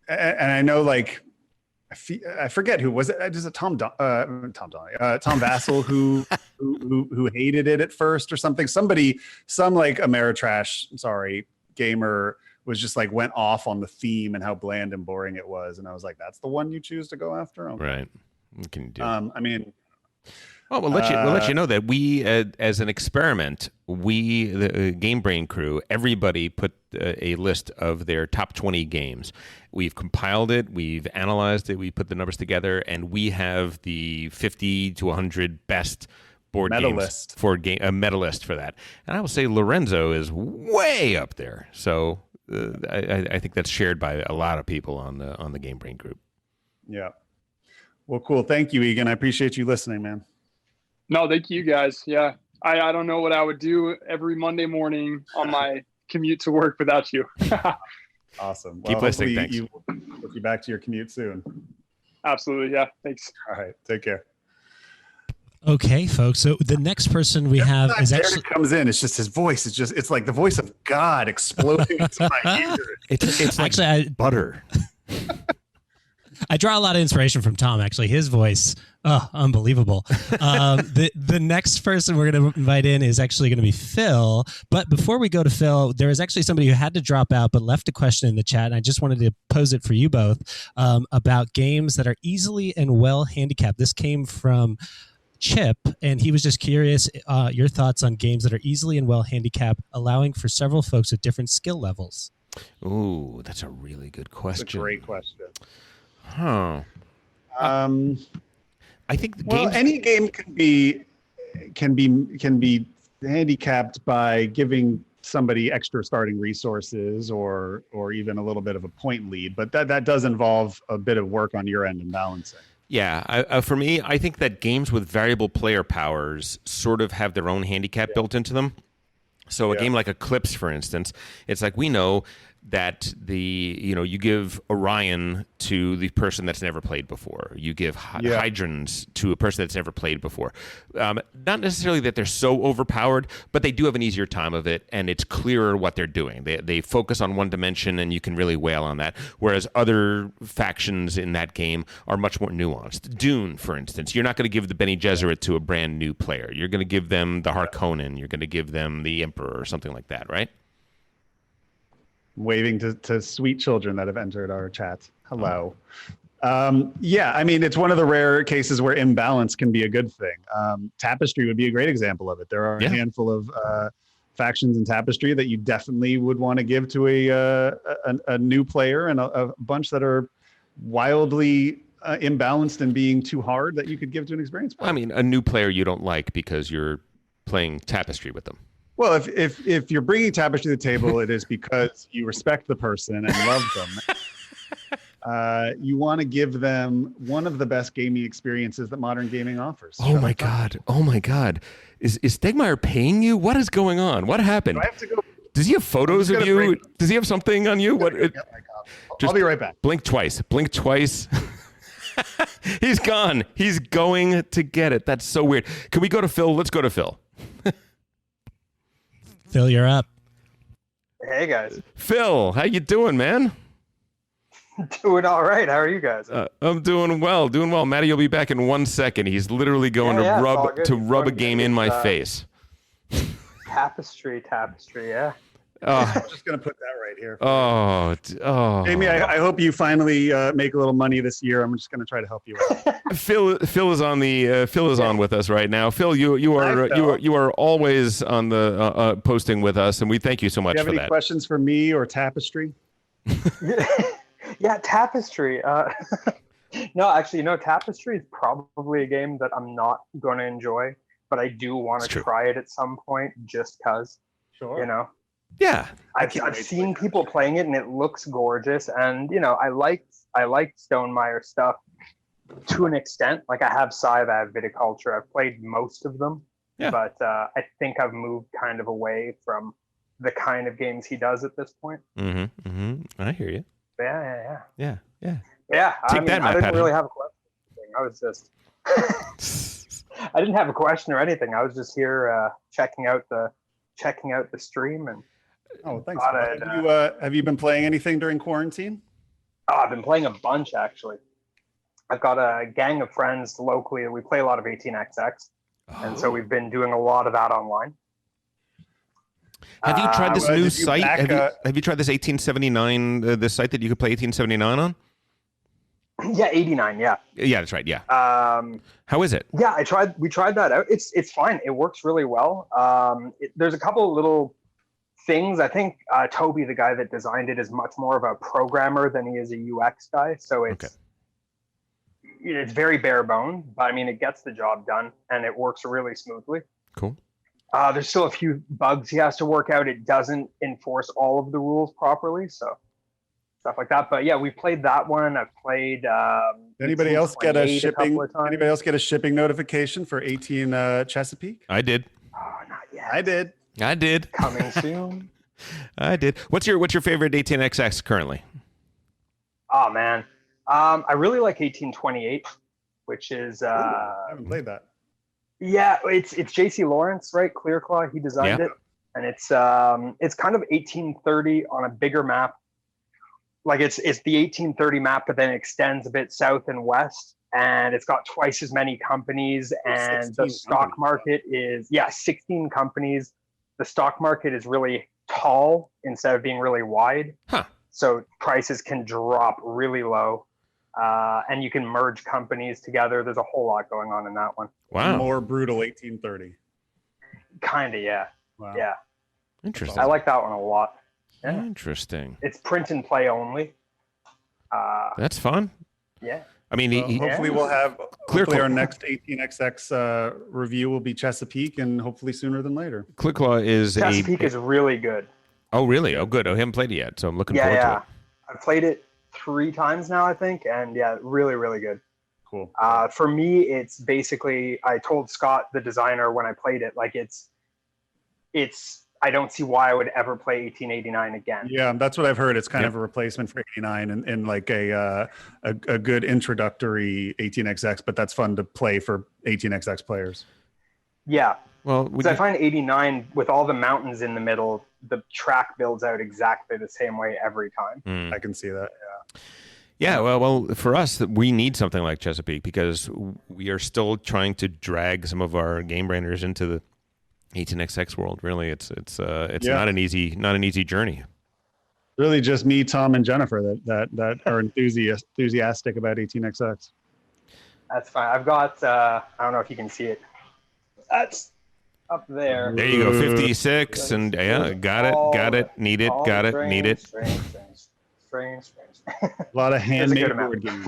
and I know like, I forget who was it. Is it Tom Vassell who hated it at first or something? Some like Ameritrash, gamer was just like went off on the theme and how bland and boring it was, and I was like, that's the one you choose to go after? Okay. Right. What can you do? We'll let you know that we, as an experiment, the Game Brain crew, everybody put a list of their top 20 games. We've compiled it, we've analyzed it, we put the numbers together, and we have the 50 to 100 best board games for a meta list for that. And I will say Lorenzo is way up there. So I think that's shared by a lot of people on the Game Brain group. Yeah. Well, cool. Thank you, Egan. I appreciate you listening, man. No, thank you guys. Yeah. I don't know what I would do every Monday morning on my commute to work without you. Awesome. Keep listening. Thanks. We'll be back to your commute soon. Absolutely. Yeah. Thanks. All right. Take care. Okay, folks. So the next person we have is actually comes in. It's just his voice. It's like the voice of God exploding into my ear. It's like actually butter. I draw a lot of inspiration from Tom. Actually, his voice, unbelievable. The next person we're going to invite in is actually going to be Phil. But before we go to Phil, there is actually somebody who had to drop out but left a question in the chat, and I just wanted to pose it for you both about games that are easily and well handicapped. This came from Chip, and he was just curious your thoughts on games that are easily and well handicapped, allowing for several folks with different skill levels. Ooh, that's a really good question. That's a great question. Huh. I think any game can be handicapped by giving somebody extra starting resources or even a little bit of a point lead, but that does involve a bit of work on your end and balancing. Yeah, for me, I think that games with variable player powers sort of have their own handicap built into them. So a game like Eclipse, for instance, it's like we know that you give Orion to the person that's never played before. You give Hydrons to a person that's never played before. Not necessarily that they're so overpowered, but they do have an easier time of it, and it's clearer what they're doing. They focus on one dimension, and you can really wail on that, whereas other factions in that game are much more nuanced. Dune, for instance, you're not going to give the Bene Gesserit to a brand new player. You're going to give them the Harkonnen. You're going to give them the Emperor or something like that, right? Waving to sweet children that have entered our chat. Hello. I mean, it's one of the rare cases where imbalance can be a good thing. Tapestry would be a great example of it. There are a handful of factions in Tapestry that you definitely would want to give to a new player, and a bunch that are wildly imbalanced and being too hard that you could give to an experienced player. I mean, a new player you don't like because you're playing Tapestry with them. Well, if you're bringing Tapestry to the table, it is because you respect the person and love them. You want to give them one of the best gaming experiences that modern gaming offers. Oh my God! Is Stegmeyer paying you? What is going on? What happened? Do I have to go? Does he have photos of you? Does he have something on you? I'll be right back. Blink twice. He's gone. He's going to get it. That's so weird. Can we go to Phil? Let's go to Phil. Phil, you're up. Hey guys. Phil, how you doing, man? Doing all right. How are you guys? I'm doing well. Matty, you'll be back in 1 second. He's literally going to rub a game in my face. Tapestry, yeah. I'm just gonna put that right here. Oh. Jamie, I hope you finally make a little money this year. I'm just gonna try to help you out. Phil is on with us right now. Phil, you are always on the posting with us, and we thank you so much for that. Do you have any questions for me or Tapestry? Yeah, Tapestry. No, actually, Tapestry is probably a game that I'm not going to enjoy, but I do want to try it at some point just because. Sure. Yeah, I've seen people playing it and it looks gorgeous, and I like Stonemaier stuff to an extent. Like I have Scythe, I have Viticulture, I've played most of them, but I think I've moved kind of away from the kind of games he does at this point. I hear you. Yeah. Take that, I didn't really have a question. I was just I didn't have a question or anything. I was just here checking out the stream and. Oh, thanks. Have you been playing anything during quarantine? I've been playing a bunch, actually. I've got a gang of friends locally that we play a lot of 18xx, and so we've been doing a lot of that online. Have you tried this new site? Have you tried this 1879? This site that you could play 1879 on? Yeah, 89. Yeah. Yeah, that's right. Yeah. How is it? Yeah, we tried that out. It's fine. It works really well. There's a couple of little things. I think Toby, the guy that designed it, is much more of a programmer than he is a UX guy. So it's very bare bone, but I mean, it gets the job done and it works really smoothly. Cool. There's still a few bugs he has to work out. It doesn't enforce all of the rules properly, so stuff like that. But yeah, we played that one. I've played. Anybody else get a 1828 shipping? couple of times. Anybody else get a shipping notification for 18 Chesapeake? I did. Oh, not yet. I did. Coming soon. I did. What's your favorite 18xx currently? Oh man, I really like 1828, which is. I haven't played that. Yeah, it's JC Lawrence, right? Clearclaw, he designed it, and it's kind of 1830 on a bigger map. Like it's the 1830 map, but then it extends a bit south and west, and it's got twice as many companies, and the stock market is 16 companies. The stock market is really tall instead of being really wide, so prices can drop really low. And you can merge companies together. There's a whole lot going on in that one. Wow. More brutal 1830. Kind of, yeah. Wow. Yeah. Interesting. I like that one a lot. Yeah. Interesting. It's print and play only. That's fun. Yeah. I mean, hopefully we'll have our next 18xx review will be Chesapeake, and hopefully sooner than later. Clearclaw is Chesapeake is really good. Oh, really? Oh, good. I haven't played it yet, so I'm looking forward to it. I've played it 3 times now, I think, and yeah, really, really good. Cool. For me, it's basically, I told Scott, the designer, when I played it, like it's. I don't see why I would ever play 1889 again. Yeah, that's what I've heard. It's kind of a replacement for 89 and like a good introductory 18xx, but that's fun to play for 18xx players. Yeah. Well, I find 89 with all the mountains in the middle, the track builds out exactly the same way every time. I can see that. Yeah. Well, for us, we need something like Chesapeake because we are still trying to drag some of our game brainers into the 18xx world. Really, it's not an easy journey. Really, just me, Tom, and Jennifer that are enthusiastic about 18xx. That's fine. I've got. I don't know if you can see it. That's up there. There you go, 56, and got it, need it, got it, need it. Strange. A lot of handmade board games.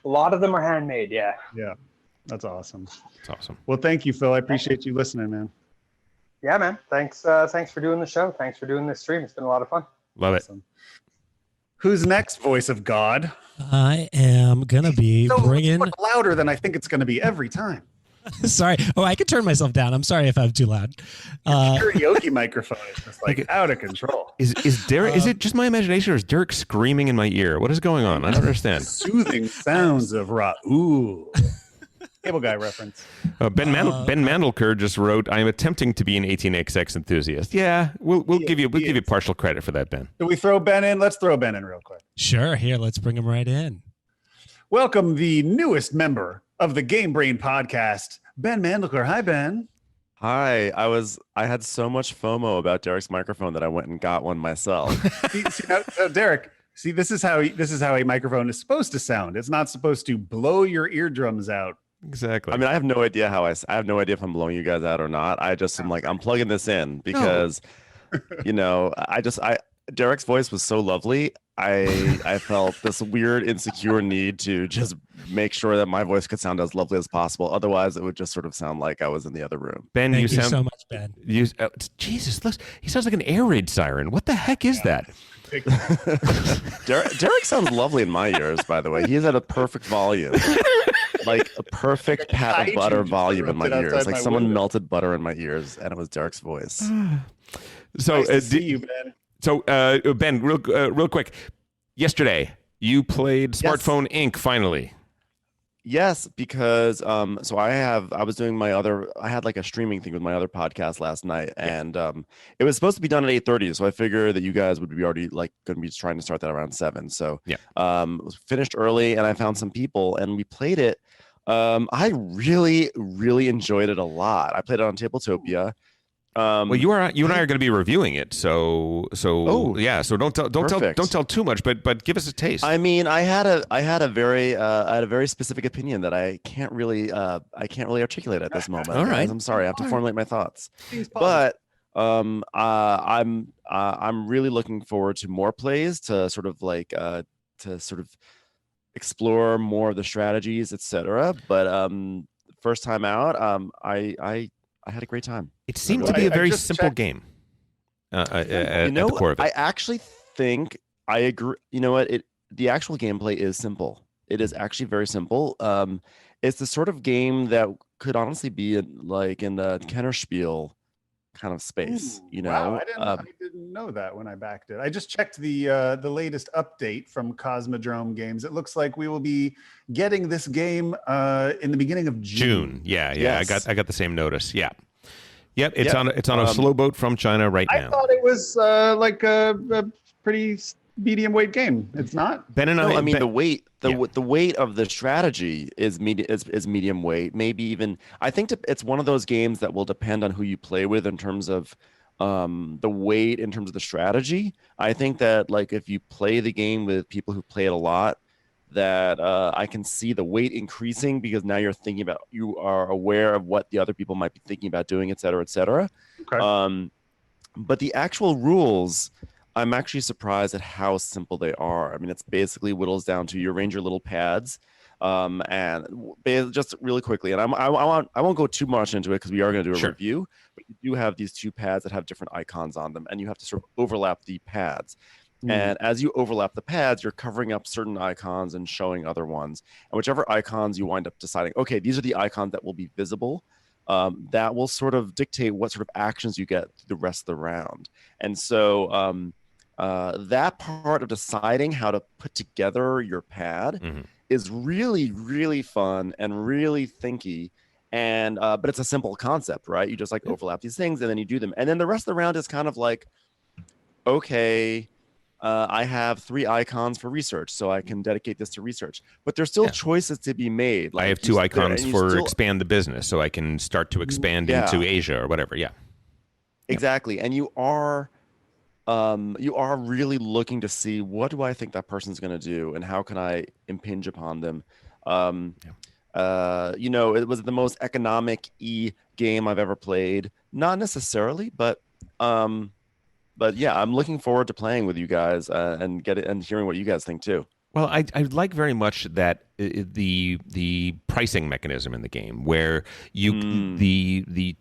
A lot of them are handmade. Yeah. Yeah, that's awesome. That's awesome. Well, thank you, Phil. I appreciate you listening, man. Yeah, man. Thanks for doing the show. Thanks for doing this stream. It's been a lot of fun. Love it. Who's next, voice of God? I am gonna be bringing louder than I think it's gonna be every time. Sorry. Oh, I could turn myself down. I'm sorry if I'm too loud. Karaoke microphone is just like out of control. Is Derek? Is it just my imagination, or is Derek screaming in my ear? What is going on? I don't understand. Soothing sounds of Raoul. Cable Guy reference. Ben Mandelker just wrote, "I am attempting to be an 18xx enthusiast." Yeah, we'll give you partial credit for that, Ben. Do we throw Ben in? Let's throw Ben in real quick. Sure. Here, let's bring him right in. Welcome the newest member of the Game Brain podcast, Ben Mandelker. Hi, Ben. Hi. I had so much FOMO about Derek's microphone that I went and got one myself. So Derek, this is how a microphone is supposed to sound. It's not supposed to blow your eardrums out. Exactly. I mean, I have no idea I have no idea if I'm blowing you guys out or not. I just am like, I'm plugging this in because, Derek's voice was so lovely. I felt this weird, insecure need to just make sure that my voice could sound as lovely as possible. Otherwise, it would just sort of sound like I was in the other room. Ben, Thank you so much, Ben. Jesus, look, he sounds like an air raid siren. What the heck is that? Derek sounds lovely in my ears, by the way. He is at a perfect volume. Like a perfect pat of butter volume in my ears. Like someone melted butter in my ears, and it was Derek's voice. So, nice to see you, Ben. So, Ben, real quick. Yesterday, you played Smartphone Inc. finally. Yes, because so I had like a streaming thing with my other podcast last night, and it was supposed to be done at 8:30. So I figured that you guys would be already like going to be trying to start that around 7. So was finished early, and I found some people, and we played it. I really, really enjoyed it a lot. I played it on Tabletopia. Well, you and I are going to be reviewing it, so don't tell too much, but give us a taste. I mean, I had a very specific opinion that I can't really articulate at this moment. All right, I'm sorry, I have to formulate my thoughts. But I'm really looking forward to more plays to sort of explore more of the strategies, etc. But first time out, I had a great time. It seemed to be a very simple game. At the core of it. I actually think I agree. You know what? The actual gameplay is simple. It is actually very simple. It's the sort of game that could honestly be in the Kennerspiel kind of space. Ooh, wow, I didn't know that when I backed it. I just checked the latest update from Cosmodrome Games. It looks like we will be getting this game in the beginning of June. Yeah. Yes. I got the same notice. Yeah. Yep. It's on a slow boat from China right now. I thought it was like a pretty medium weight game. It's not. Ben and I mean, the weight of the strategy is medium weight. Maybe even I think it's one of those games that will depend on who you play with in terms of the weight, in terms of the strategy. I think that if you play the game with people who play it a lot, that I can see the weight increasing because now you are aware of what the other people might be thinking about doing, et cetera, et cetera. Okay. But the actual rules, I'm actually surprised at how simple they are. I mean, it's basically whittles down to you arrange your little pads, and just really quickly. And I won't go too much into it because we are going to do a review. But you do have these two pads that have different icons on them, and you have to sort of overlap the pads. And as you overlap the pads, you're covering up certain icons and showing other ones. And whichever icons you wind up deciding, okay, these are the icons that will be visible. That will sort of dictate what sort of actions you get through the rest of the round. And so that part of deciding how to put together your pad is really, really fun and really thinky. And but it's a simple concept, right? You just overlap these things and then you do them. And then the rest of the round is kind of like, okay, I have 3 icons for research, so I can dedicate this to research. But there's still choices to be made. I have 2 icons for expand the business, so I can start to expand into Asia or whatever. Yeah, exactly. And you are really looking to see, what do I think that person's going to do, and how can I impinge upon them? It was the most economic game I've ever played. Not necessarily, but yeah, I'm looking forward to playing with you guys and hearing what you guys think too. Well, I like very much that the pricing mechanism in the game, where the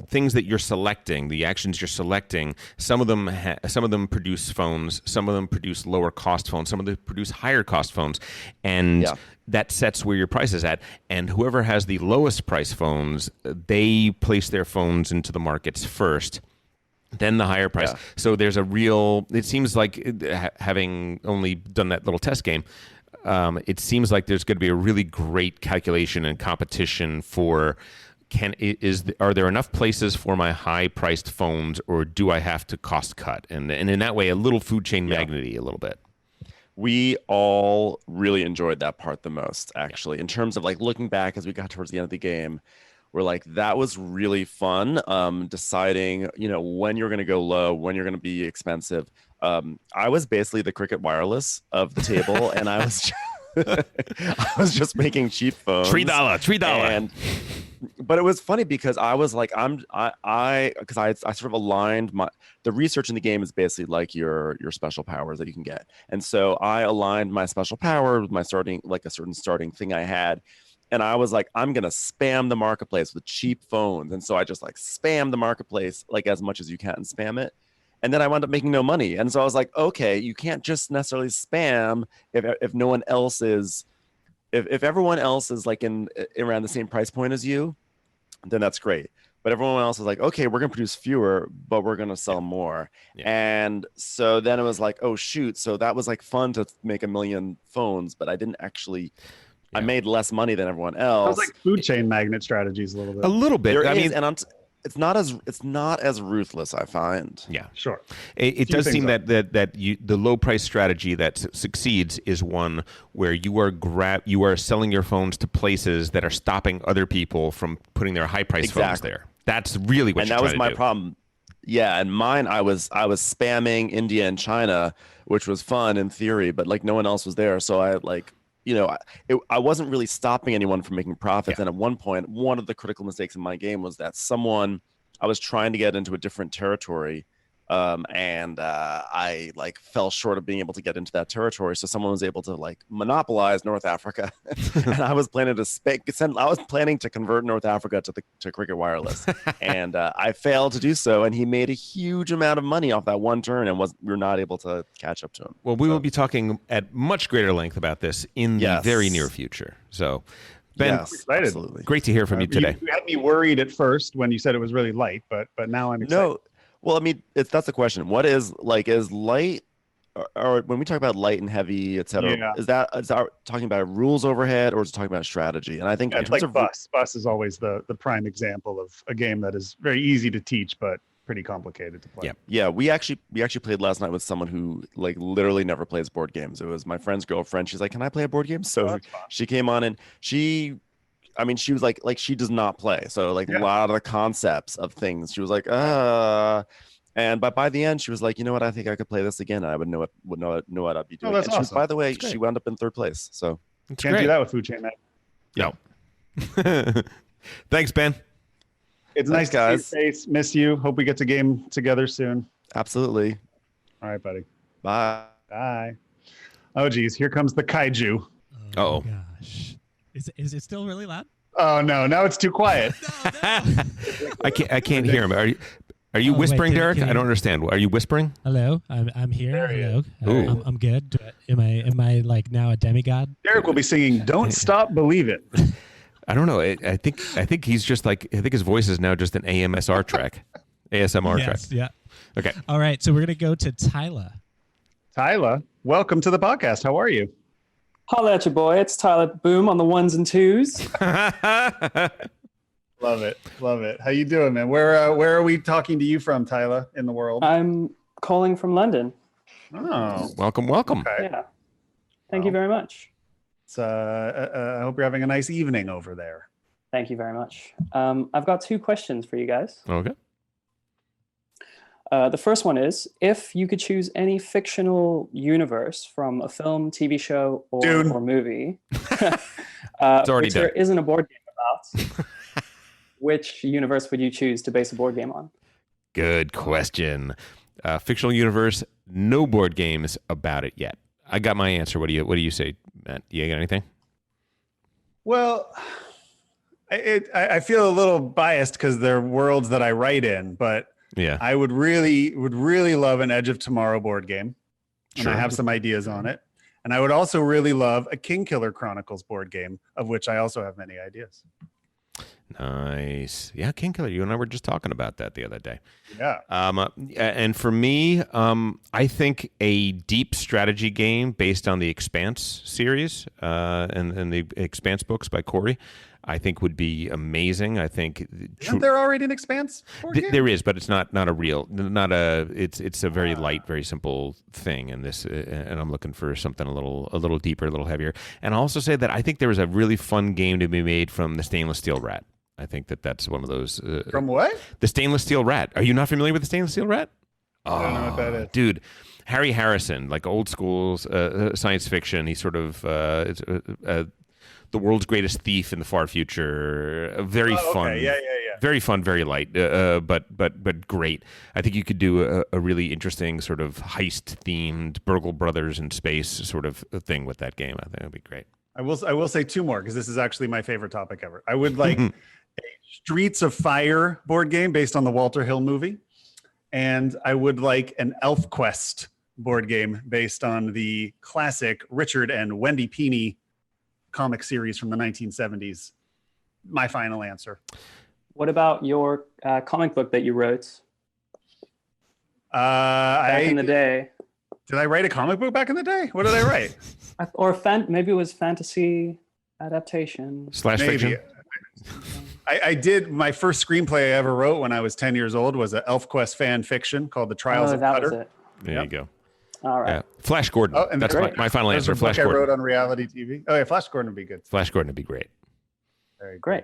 things that you're selecting, the actions you're selecting, some of them produce phones, some of them produce lower cost phones, some of them produce higher cost phones, and that sets where your price is at. And whoever has the lowest price phones, they place their phones into the markets first, then the higher price. So there's it seems like, having only done that little test game, it seems like there's going to be a really great calculation and competition for, are there enough places for my high-priced phones, or do I have to cost cut? And in that way, a little food chain magnety a little bit. We all really enjoyed that part the most, actually, in terms of looking back as we got towards the end of the game. We're like, that was really fun, deciding, when you're going to go low, when you're going to be expensive. I was basically the Cricket Wireless of the table, and I was just making cheap phones. $3. But it was funny because I was like, I sort of aligned the research in the game is basically like your special powers that you can get. And so I aligned my special power with my starting, a certain starting thing I had. And I was like, I'm going to spam the marketplace with cheap phones. And so I just spam the marketplace as much as you can and spam it. And then I wound up making no money. And so I was like, okay, you can't just necessarily spam if no one else is, if everyone else is in around the same price point as you, then that's great. But everyone else is like, okay, we're going to produce fewer, but we're going to sell more. And so then it was like, oh, shoot. So that was fun to make 1 million phones, but I didn't actually... I made less money than everyone else. Sounds like food chain magnet strategies a little bit. A little bit. It's not as ruthless, I find. Yeah, sure. It does seem that the low price strategy that succeeds is one where you are selling your phones to places that are stopping other people from putting their high price phones there. That's really what. And you're that was trying my to do. problem. Yeah, and mine, I was spamming India and China, which was fun in theory, but no one else was there, so I I wasn't really stopping anyone from making profits. And at one point, one of the critical mistakes in my game was that I was trying to get into a different territory and I like fell short of being able to get into that territory. So someone was able to like monopolize North Africa, and I was planning to convert North Africa to Cricket Wireless, and I failed to do so. And he made a huge amount of money off that one turn, and we were not able to catch up to him. Well, we will be talking at much greater length about this in the very near future. So, Ben, excited. Great to hear from you today. You had me worried at first when you said it was really light, but now I'm excited. No. Well, I mean, that's the question. What is light, or when we talk about light and heavy, etc., is that talking about rules overhead, or is it talking about strategy? And I think it's like Bus. Bus is always the prime example of a game that is very easy to teach, but pretty complicated to play. Yeah. We actually played last night with someone who like literally never plays board games. It was my friend's girlfriend. She's like, "Can I play a board game?" So she came on, and she was like she does not play. So like a lot of the concepts of things, she was like, and by the end, she was like, you know what? I think I could play this again. And I would know what I'd be doing. That's and awesome. By the way, she wound up in 3rd place. So can't do that with Food Chain, man. No. Thanks, Ben. It's nice guys. To see your face. Miss you. Hope we get to game together soon. Absolutely. All right, buddy. Bye. Bye. Oh, geez. Here comes the kaiju. Oh gosh. Is it still really loud? Oh no! Now it's too quiet. I can't hear him. Are you whispering, Derek? I don't understand. Are you whispering? Hello, I'm here. Hello, I'm good. Am I like now a demigod? Derek will be singing "Don't Stop, Believe It." I don't know. I think he's just like, I think his voice is now just an AMSR track, ASMR track. Yeah. Okay. All right. So we're gonna go to Tyler. Tyler, welcome to the podcast. How are you? Holla at your boy. It's Tyler Boom on the 1s and 2s. Love it. How you doing, man? Where are we talking to you from, Tyler, in the world? I'm calling from London. Oh, welcome. Okay. Yeah. Thank you very much. So I hope you're having a nice evening over there. Thank you very much. I've got 2 questions for you guys. Okay. The first one is, if you could choose any fictional universe from a film, TV show, or movie, it's already which done. there isn't a board game about, which universe would you choose to base a board game on? Good question. Fictional universe, no board games about it yet. I got my answer. What do you say, Matt? You got anything? Well, I feel a little biased because they're worlds that I write in, but yeah, I would really love an Edge of Tomorrow board game. And I have some ideas on it. And I would also really love a King Killer Chronicles board game, of which I also have many ideas. Nice. Yeah, King Killer. You and I were just talking about that the other day. Yeah. And for me, I think a deep strategy game based on the Expanse series and the Expanse books by Corey, I think would be amazing. I think isn't there already an Expanse board game? There is, but it's not a real, it's a very light, very simple thing. And and I'm looking for something a little deeper, a little heavier. And I'll also say that I think there was a really fun game to be made from the Stainless Steel Rat. I think that's one of those. From what? The Stainless Steel Rat. Are you not familiar with the Stainless Steel Rat? I don't know what that is. Dude, Harry Harrison, like old school science fiction. He's sort of the world's greatest thief in the far future. Very fun. Yeah. Very fun, very light, but great. I think you could do a really interesting sort of heist-themed Burgle Brothers in space sort of thing with that game. I think it'd be great. I will say 2 more because this is actually my favorite topic ever. I would like a Streets of Fire board game based on the Walter Hill movie, and I would like an Elf Quest board game based on the classic Richard and Wendy Peeney comic series from the 1970s. My final answer. What about your comic book that you wrote back in the day? Did I write a comic book back in the day? What did I write? Maybe it was fantasy adaptation. / fiction. I did. My first screenplay I ever wrote when I was 10 years old was an ElfQuest fan fiction called The Trials of Cutter. Was it. There you go. All right. Yeah. Flash Gordon. Oh, and that's my final answer. Flash Flash Gordon. I wrote on reality TV. Oh yeah, Flash Gordon would be good. Flash Gordon would be great. Very good. Great.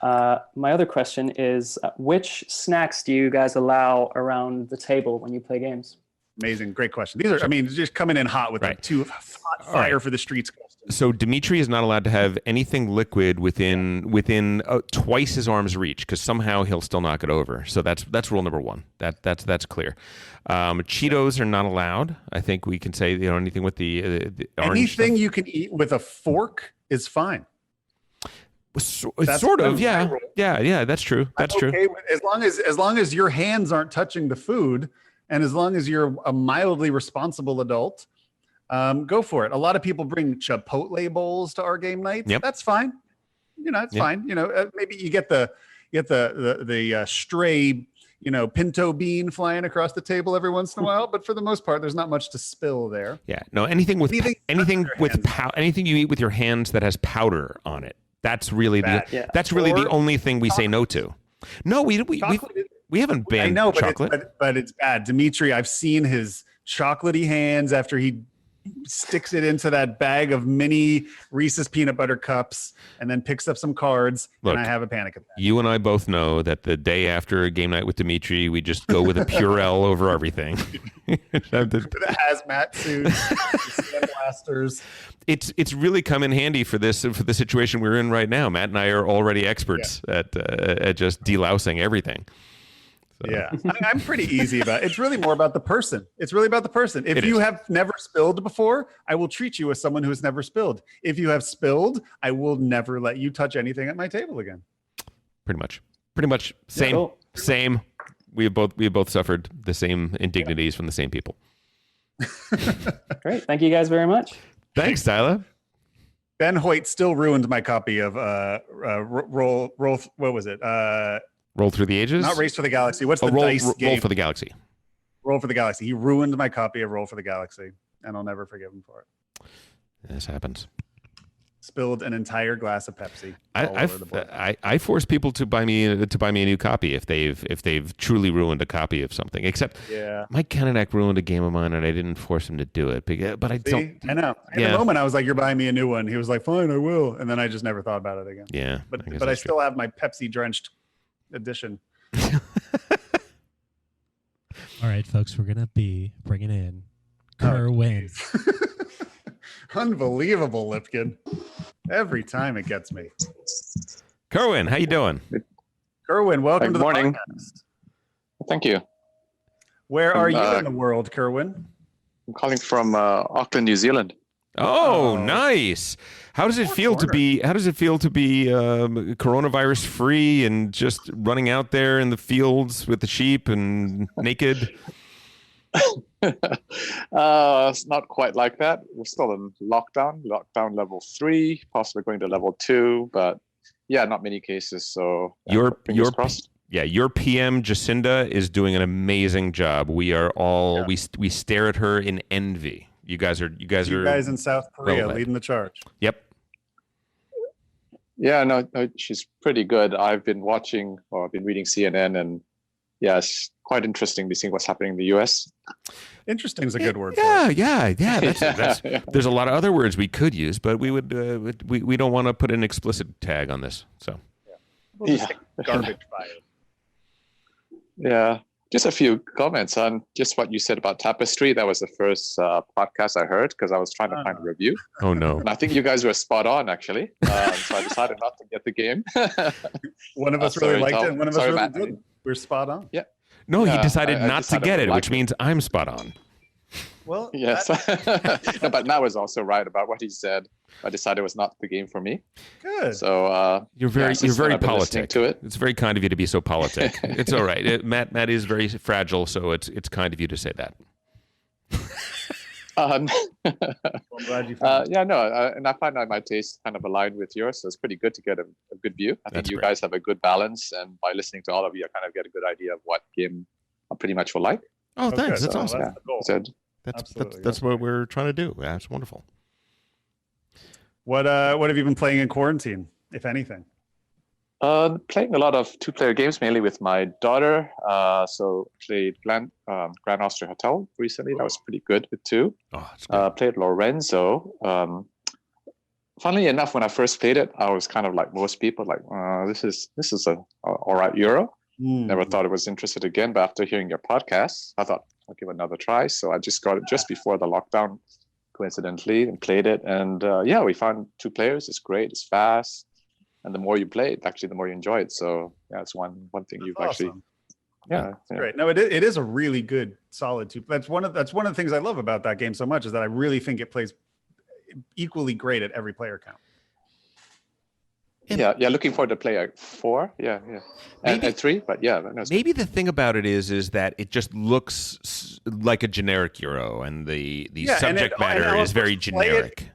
My other question is, which snacks do you guys allow around the table when you play games? Amazing. Great question. These are, just coming in hot with the 2 hot fire for the streets questions. So Dimitri is not allowed to have anything liquid within twice his arm's reach, because somehow he'll still knock it over. So that's rule number one. That's clear. Cheetos are not allowed. I think we can say anything with the orange anything stuff. you can eat with a fork is fine. Sort of, yeah. That's true. That's true. Okay, as long as your hands aren't touching the food, and as long as you're a mildly responsible adult, go for it. A lot of people bring Chipotle bowls to our game nights. Yep. That's fine. It's fine. Maybe you get the stray, pinto bean flying across the table every once in a while, but for the most part, there's not much to spill there. Yeah. No. Anything you eat with your hands that has powder on it. That's really the only thing we say no to. No, we haven't banned chocolate. But it's bad. Dimitri, I've seen his chocolatey hands after he sticks it into that bag of mini Reese's peanut butter cups and then picks up some cards. Look, and I have a panic attack. You and I both know that the day after a game night with Dimitri, we just go with a Purell over everything. The hazmat suits, the sandblasters. It's really come in handy for the situation we're in right now. Matt and I are already experts at just delousing everything. So. Yeah, I'm pretty easy about it. It's really more about the person. It's really about the person. If you have never spilled before, I will treat you as someone who has never spilled. If you have spilled, I will never let you touch anything at my table again. Pretty much. Same. We have both suffered the same indignities from the same people. Great. Thank you guys very much. Thanks, Tyler. Ben Hoyt still ruined my copy of roll. What was it? Roll Through the Ages? Not Race for the Galaxy. What's the dice game? Roll for the Galaxy. Roll for the Galaxy. He ruined my copy of Roll for the Galaxy, and I'll never forgive him for it. This happens. Spilled an entire glass of Pepsi. I force people to buy me a new copy if they've truly ruined a copy of something. Except Mike Kanadak ruined a game of mine, and I didn't force him to do it. But I don't. I know. In the moment, I was like, "You're buying me a new one." He was like, "Fine, I will," and then I just never thought about it again. Yeah, but I still have my Pepsi drenched edition. All right, folks, we're gonna be bringing in Kerwin. Unbelievable, Lipkin. Every time it gets me. Kerwin, how you doing? Kerwin, welcome to the morning. podcast. Thank you. Where are you in the world, Kerwin? I'm calling from Auckland, New Zealand. Oh, nice. How does it feel to be coronavirus free and just running out there in the fields with the sheep and naked? It's not quite like that. We're still in lockdown level 3, possibly going to level 2, but yeah, not many cases. So your crossed. Your PM Jacinda is doing an amazing job. We are all we stare at her in envy. You guys in South Korea leading the charge. Yep. Yeah, no, she's pretty good. I've been reading CNN, and yeah, it's quite interesting to see what's happening in the US. Interesting is a good word. Yeah. That's there's a lot of other words we could use, but we would we don't want to put an explicit tag on this. So we'll just garbage fire. Yeah. Just a few comments on just what you said about Tapestry. That was the first podcast I heard because I was trying to find a review. Oh, no. And I think you guys were spot on, actually. So I decided not to get the game. One of us really liked it, and one of us really didn't. We're spot on. Yeah. No, he decided not to get it, which means I'm spot on. Well, yes. No, but Matt was also right about what he said. I decided it was not the game for me. Good. So you're very politic. To it. It's very kind of you to be so politic. It's all right. Matt is very fragile, so it's kind of you to say that. I'm glad you found and I find that my taste kind of aligned with yours, so it's pretty good to get a good view. I think you guys have a good balance, and by listening to all of you, I kind of get a good idea of what game I pretty much will like. Oh, thanks. That's awesome. That's the goal. That's what we're trying to do. That's wonderful. What have you been playing in quarantine, if anything? Playing a lot of 2-player games, mainly with my daughter. So played Grand Austria Hotel recently. That was pretty good with 2. Played Lorenzo. Funnily enough, when I first played it, I was kind of like most people, like this is a all right Euro. Never thought I was interested again, but after hearing your podcast, I thought I'll give it another try. So I just got it just before the lockdown coincidentally and played it. And yeah, we found 2 players. It's great. It's fast. And the more you play it, actually, the more you enjoy it. So yeah, it's one thing you've actually. Yeah, great. No, it is a really good, solid 2. That's one of the things I love about that game so much, is that I really think it plays equally great at every player count. Yeah. Looking forward to play 4. Yeah. And 3, but yeah. Maybe the thing about it is that it just looks like a generic Euro, and the subject matter is very generic.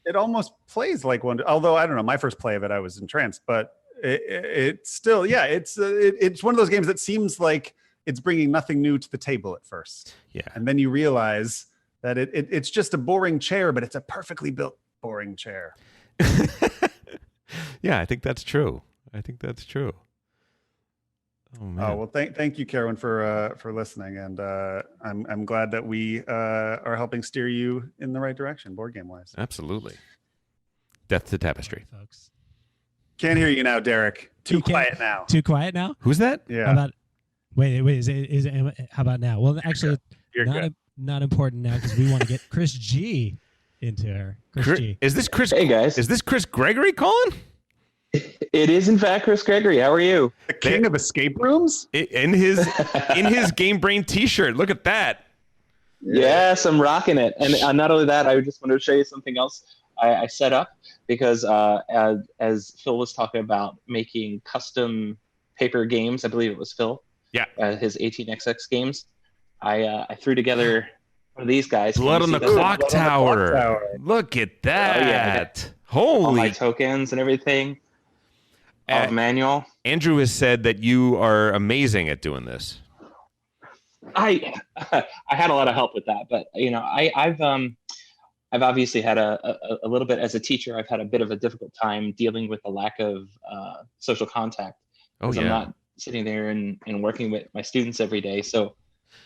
It almost plays like one. Although I don't know, my first play of it, I was entranced, but it's still, it's one of those games that seems like it's bringing nothing new to the table at first. Yeah, and then you realize that it's just a boring chair, but it's a perfectly built boring chair. Yeah, I think that's true. Oh man. Oh well, thank you, Kerwin, for listening, and I'm glad that we are helping steer you in the right direction, board game wise. Absolutely. Death to Tapestry, folks. Can't hear you now, Derek. Too quiet now. Too quiet now. Who's that? Yeah. How about? Wait. Is it? How about now? Well, actually, You're good. Not important now, because we want to get Chris G into her. Chris G. Is this Chris? Hey guys. Is this Chris Gregory calling? It is in fact Chris Gregory. How are you? The king of escape rooms? In his Game Brain T-shirt. Look at that. Yes, I'm rocking it. And not only that, I just wanted to show you something else I set up, because as Phil was talking about making custom paper games, I believe it was Phil. Yeah. His 18XX games. I threw together one of these guys. Blood on the Clock Tower. Look at that. Oh, yeah. Holy. All my tokens and everything. Manual. Andrew has said that you are amazing at doing this. I had a lot of help with that, but I've obviously had a little bit, as a teacher, I've had a bit of a difficult time dealing with the lack of social contact. Oh yeah. I'm not sitting there and working with my students every day. So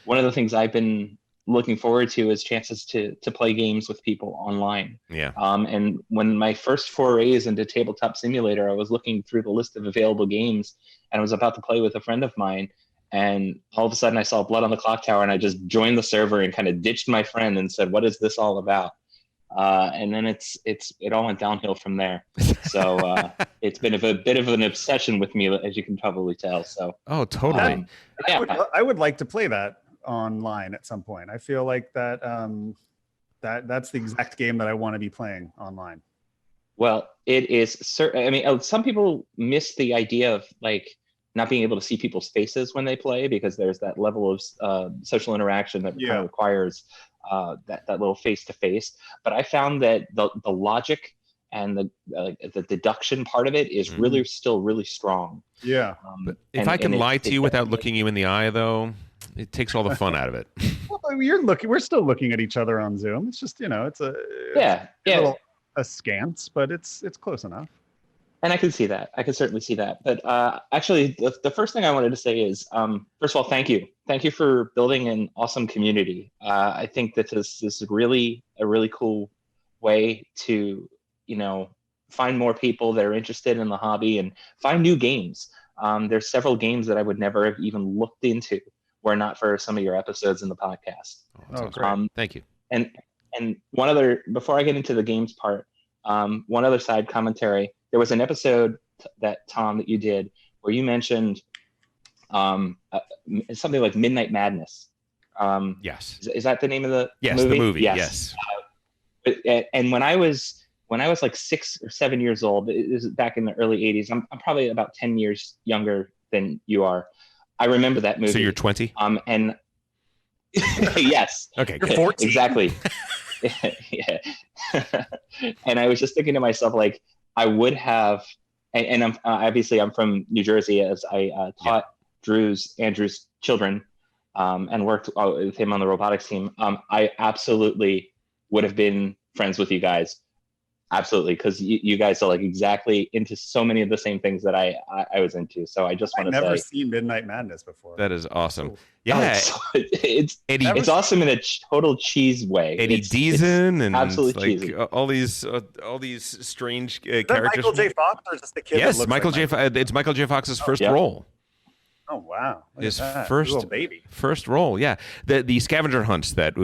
one of the things I've been looking forward to is chances to play games with people online. Yeah. And when my first forays into Tabletop Simulator, I was looking through the list of available games, and I was about to play with a friend of mine, and all of a sudden I saw Blood on the Clock Tower, and I just joined the server and kind of ditched my friend and said, "What is this all about?" And then it all went downhill from there. So it's been a bit of an obsession with me, as you can probably tell. So. Oh, totally. I would like to play that online at some point. I feel like that's the exact game that I want to be playing online. Well, it is certain. I mean, some people miss the idea of like not being able to see people's faces when they play, because there's that level of social interaction that kind of requires that little face-to-face. But I found that the logic and the deduction part of it is really still really strong. Yeah. But if I can lie to you without looking you in the eye, though, it takes all the fun out of it. Well, we're still looking at each other on Zoom. It's just, it's a askance, but it's close enough. And I can see that. I can certainly see that. But actually, the first thing I wanted to say is, first of all, thank you. Thank you for building an awesome community. I think that this is really a really cool way to, find more people that are interested in the hobby and find new games. There's several games that I would never have even looked into were not for some of your episodes in the podcast. Oh, great. Thank you. And one other, before I get into the games part, one other side commentary. There was an episode that Tom that you did where you mentioned something like Midnight Madness. Yes. Is that the name of the movie? Yes, the movie. Yes. And when I was like 6 or 7 years old, it was back in the early 80s. I'm probably about 10 years younger than you are. I remember that movie. So you're 20? And yes. Okay. You're 14. Exactly. Yeah. And I was just thinking to myself, like, I would have, and I'm obviously I'm from New Jersey, as I taught Andrew's children and worked with him on the robotics team. I absolutely would have been friends with you guys. Absolutely, because you guys are like exactly into so many of the same things that I was into. So I just want to say, I've never seen Midnight Madness before. That is awesome. Yeah, it's awesome in a total cheese way. Eddie Deason and absolutely like cheesy. all these strange Is that characters. Michael J. Fox or just the kid? Yes, that looks Michael like J. It's Michael J. Fox's first yeah. role. Oh wow! His first role, yeah. The scavenger hunts that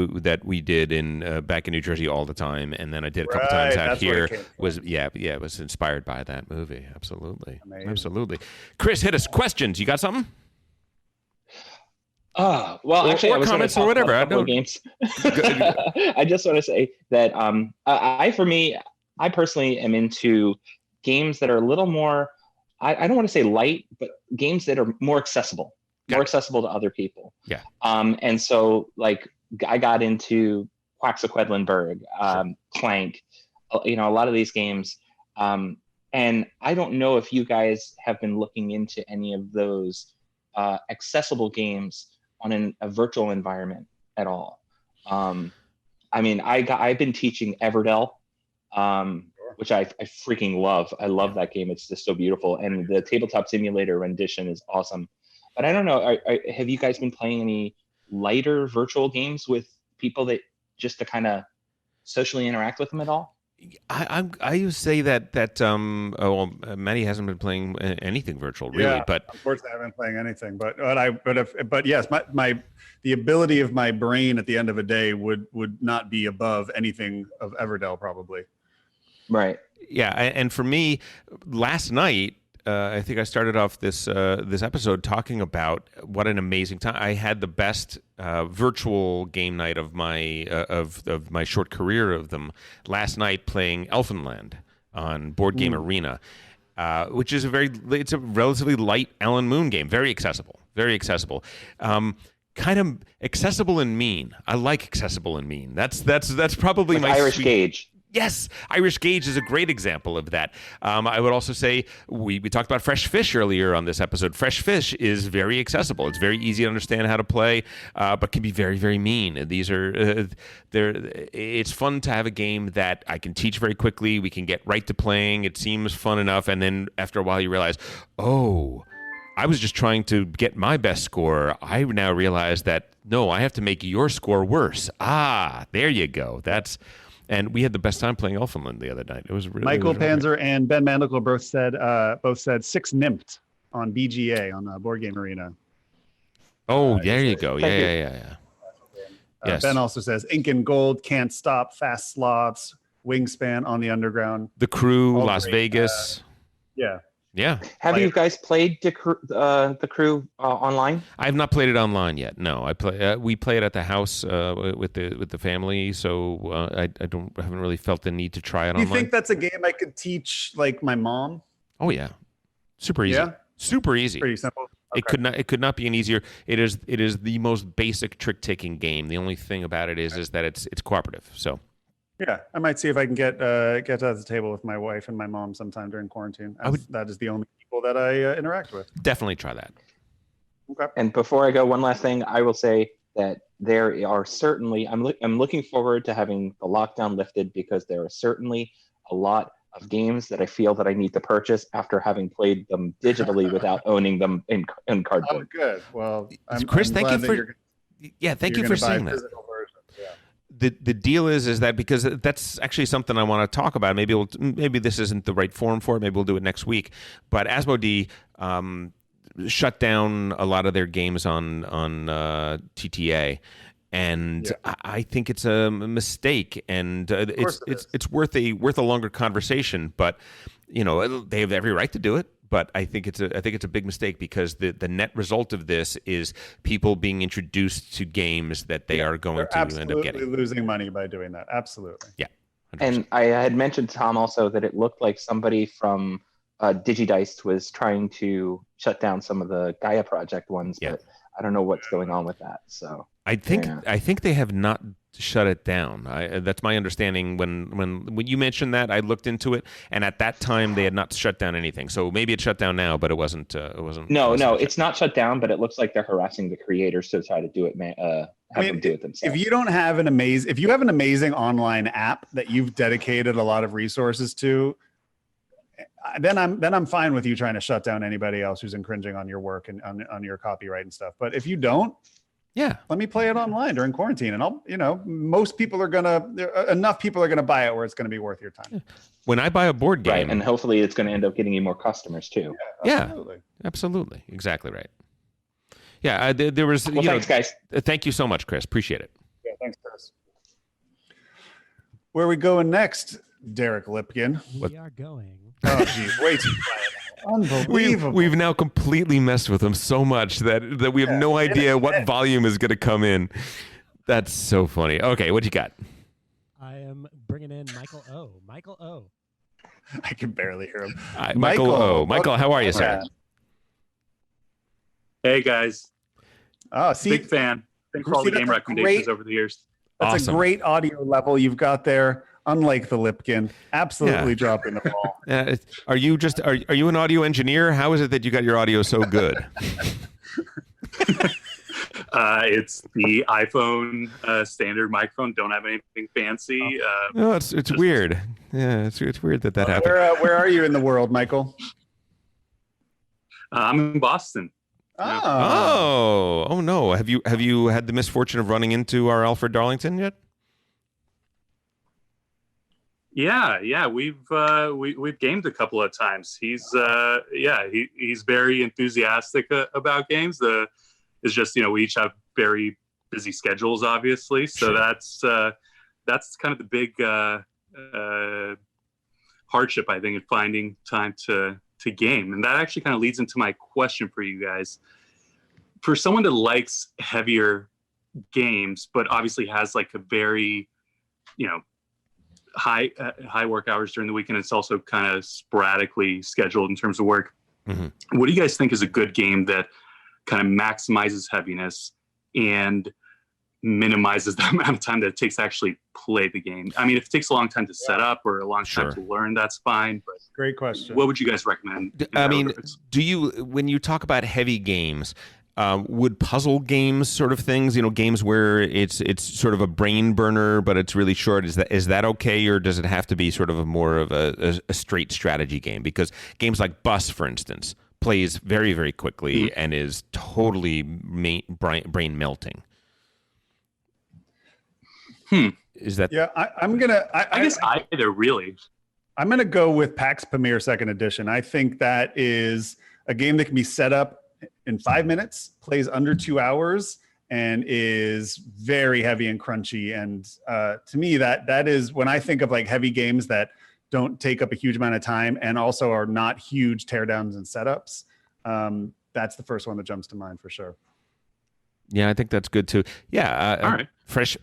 we did in back in New Jersey all the time, and then I did a couple times out here. Was it was inspired by that movie. Absolutely, absolutely. Chris, hit us. Questions? You got something? Well, actually, I was comments or whatever. I don't. Games. I just want to say that I personally am into games that are a little more. I don't want to say light, but games that are more accessible to other people. Yeah. And so like I got into Quaxaquedlinburg, Clank, a lot of these games. And I don't know if you guys have been looking into any of those accessible games on a virtual environment at all. I've been teaching Everdell, which I freaking love. I love that game. It's just so beautiful. And the tabletop simulator rendition is awesome. But I don't know, have you guys been playing any lighter virtual games with people that just to kind of socially interact with them at all? I would say that Matty hasn't been playing anything virtual really, but unfortunately I haven't been playing anything. But yes, the ability of my brain at the end of a day would not be above anything of Everdell probably. Right. Yeah, and for me, last night, I think I started off this episode talking about what an amazing time I had. The best virtual game night of my of my short career of them last night, playing Elfenland on Board Game Arena, which is it's a relatively light Alan Moon game, very accessible, kind of accessible and mean. I like accessible and mean. That's probably like my Irish Gauge. Yes, Irish Gauge is a great example of that. I would also say we talked about Fresh Fish earlier on this episode. Fresh Fish is very accessible. It's very easy to understand how to play, but can be very, very mean. These are it's fun to have a game that I can teach very quickly. We can get right to playing. It seems fun enough, and then after a while you realize, oh, I was just trying to get my best score. I now realize that no, I have to make your score worse. There you go. And we had the best time playing Elfenland the other night. It was really Michael Panzer and Ben Mandicle both said 6 Nymphed on BGA on Board Game Arena. Oh, there you go. Yeah. Yes. Ben also says Ink and Gold, Can't Stop, Fast Sloths, Wingspan on the Underground. The Crew, Las Vegas. Yeah. Have you guys played the Crew online? I have not played it online yet. No, we play it at the house with the family, so I haven't really felt the need to try it online. Do you think that's a game I could teach like my mom? Oh yeah, super easy. Yeah? Super easy. Pretty simple. Okay. It could not be an easier. It is the most basic trick taking game. The only thing about it is that it's cooperative. So. Yeah, I might see if I can get to the table with my wife and my mom sometime during quarantine. That is the only people that I interact with. Definitely try that. Okay. And before I go, one last thing, I will say that there are certainly I'm looking forward to having the lockdown lifted, because there are certainly a lot of games that I feel that I need to purchase after having played them digitally without owning them in cardboard. Oh, good. Well, Chris, thank you for saying that. The deal is that because that's actually something I want to talk about. Maybe this isn't the right forum for it. Maybe we'll do it next week. But Asmodee shut down a lot of their games on TTA, and I think it's a mistake. And it's worth a longer conversation. But they have every right to do it. But I think it's a big mistake, because the net result of this is people being introduced to games that they are going to end up getting. Losing money by doing that. Absolutely. Yeah. 100%. And I had mentioned to Tom also that it looked like somebody from Digidiced was trying to shut down some of the Gaia Project ones, but I don't know what's going on with that. So I think they have not shut it down. That's my understanding. When you mentioned that, I looked into it, and at that time they had not shut down anything. So maybe it's shut down now, but it wasn't. No, it's not shut down, but it looks like they're harassing the creators to try to do it. Them do it themselves. If you don't have if you have an amazing online app that you've dedicated a lot of resources to, then I'm fine with you trying to shut down anybody else who's infringing on your work and on your copyright and stuff. But if you don't, let me play it online during quarantine, and enough people are gonna buy it where it's gonna be worth your time. When I buy a board game, right, and hopefully it's going to end up getting you more customers too. Yeah, absolutely, exactly right. Yeah, there was. Well, thanks, guys. Thank you so much, Chris. Appreciate it. Yeah, thanks, Chris. Where are we going next, Derek Lipkin? We are going. Oh, geez, way too quiet. Unbelievable. We've now completely messed with him so much that we have no idea what volume is going to come in. That's so funny. Okay, what you got? I am bringing in Michael O. Michael O. I can barely hear him. Michael O. Michael, how are you, sir? Hey, guys. Oh, see, big fan. Thanks for all the game recommendations over the years. That's awesome. A great audio level you've got there. Unlike the Lipkin, absolutely dropping the ball. Are you an audio engineer? How is it that you got your audio so good? It's the iPhone standard microphone. Don't have anything fancy. No, it's weird. Yeah, it's weird that happened. Where are you in the world, Michael? I'm in Boston. Oh no! Have you had the misfortune of running into our Alfred Darlington yet? Yeah, we've gamed a couple of times. He's very enthusiastic about games. It's just we each have very busy schedules, obviously. So that's kind of the big hardship, I think, in finding time to game. And that actually kind of leads into my question for you guys. For someone that likes heavier games, but obviously has like a very high work hours during the weekend. It's also kind of sporadically scheduled in terms of work. Mm-hmm. What do you guys think is a good game that kind of maximizes heaviness and minimizes the amount of time that it takes to actually play the game? I mean, if it takes a long time to set up or a long time to learn, that's fine. But great question. What would you guys recommend? I mean, when you talk about heavy games, would puzzle games sort of things, games where it's sort of a brain burner, but it's really short, is that okay, or does it have to be sort of more of a straight strategy game? Because games like Bus, for instance, plays very, very quickly and is totally brain melting. Is that? Yeah, I'm gonna. I guess either really. I'm gonna go with PAX Premier Second Edition. I think that is a game that can be set up in 5 minutes, plays under 2 hours, and is very heavy and crunchy. And to me, that is when I think of like heavy games that don't take up a huge amount of time and also are not huge teardowns and setups. That's the first one that jumps to mind for sure. Yeah, I think that's good too. Yeah, all right. Fresh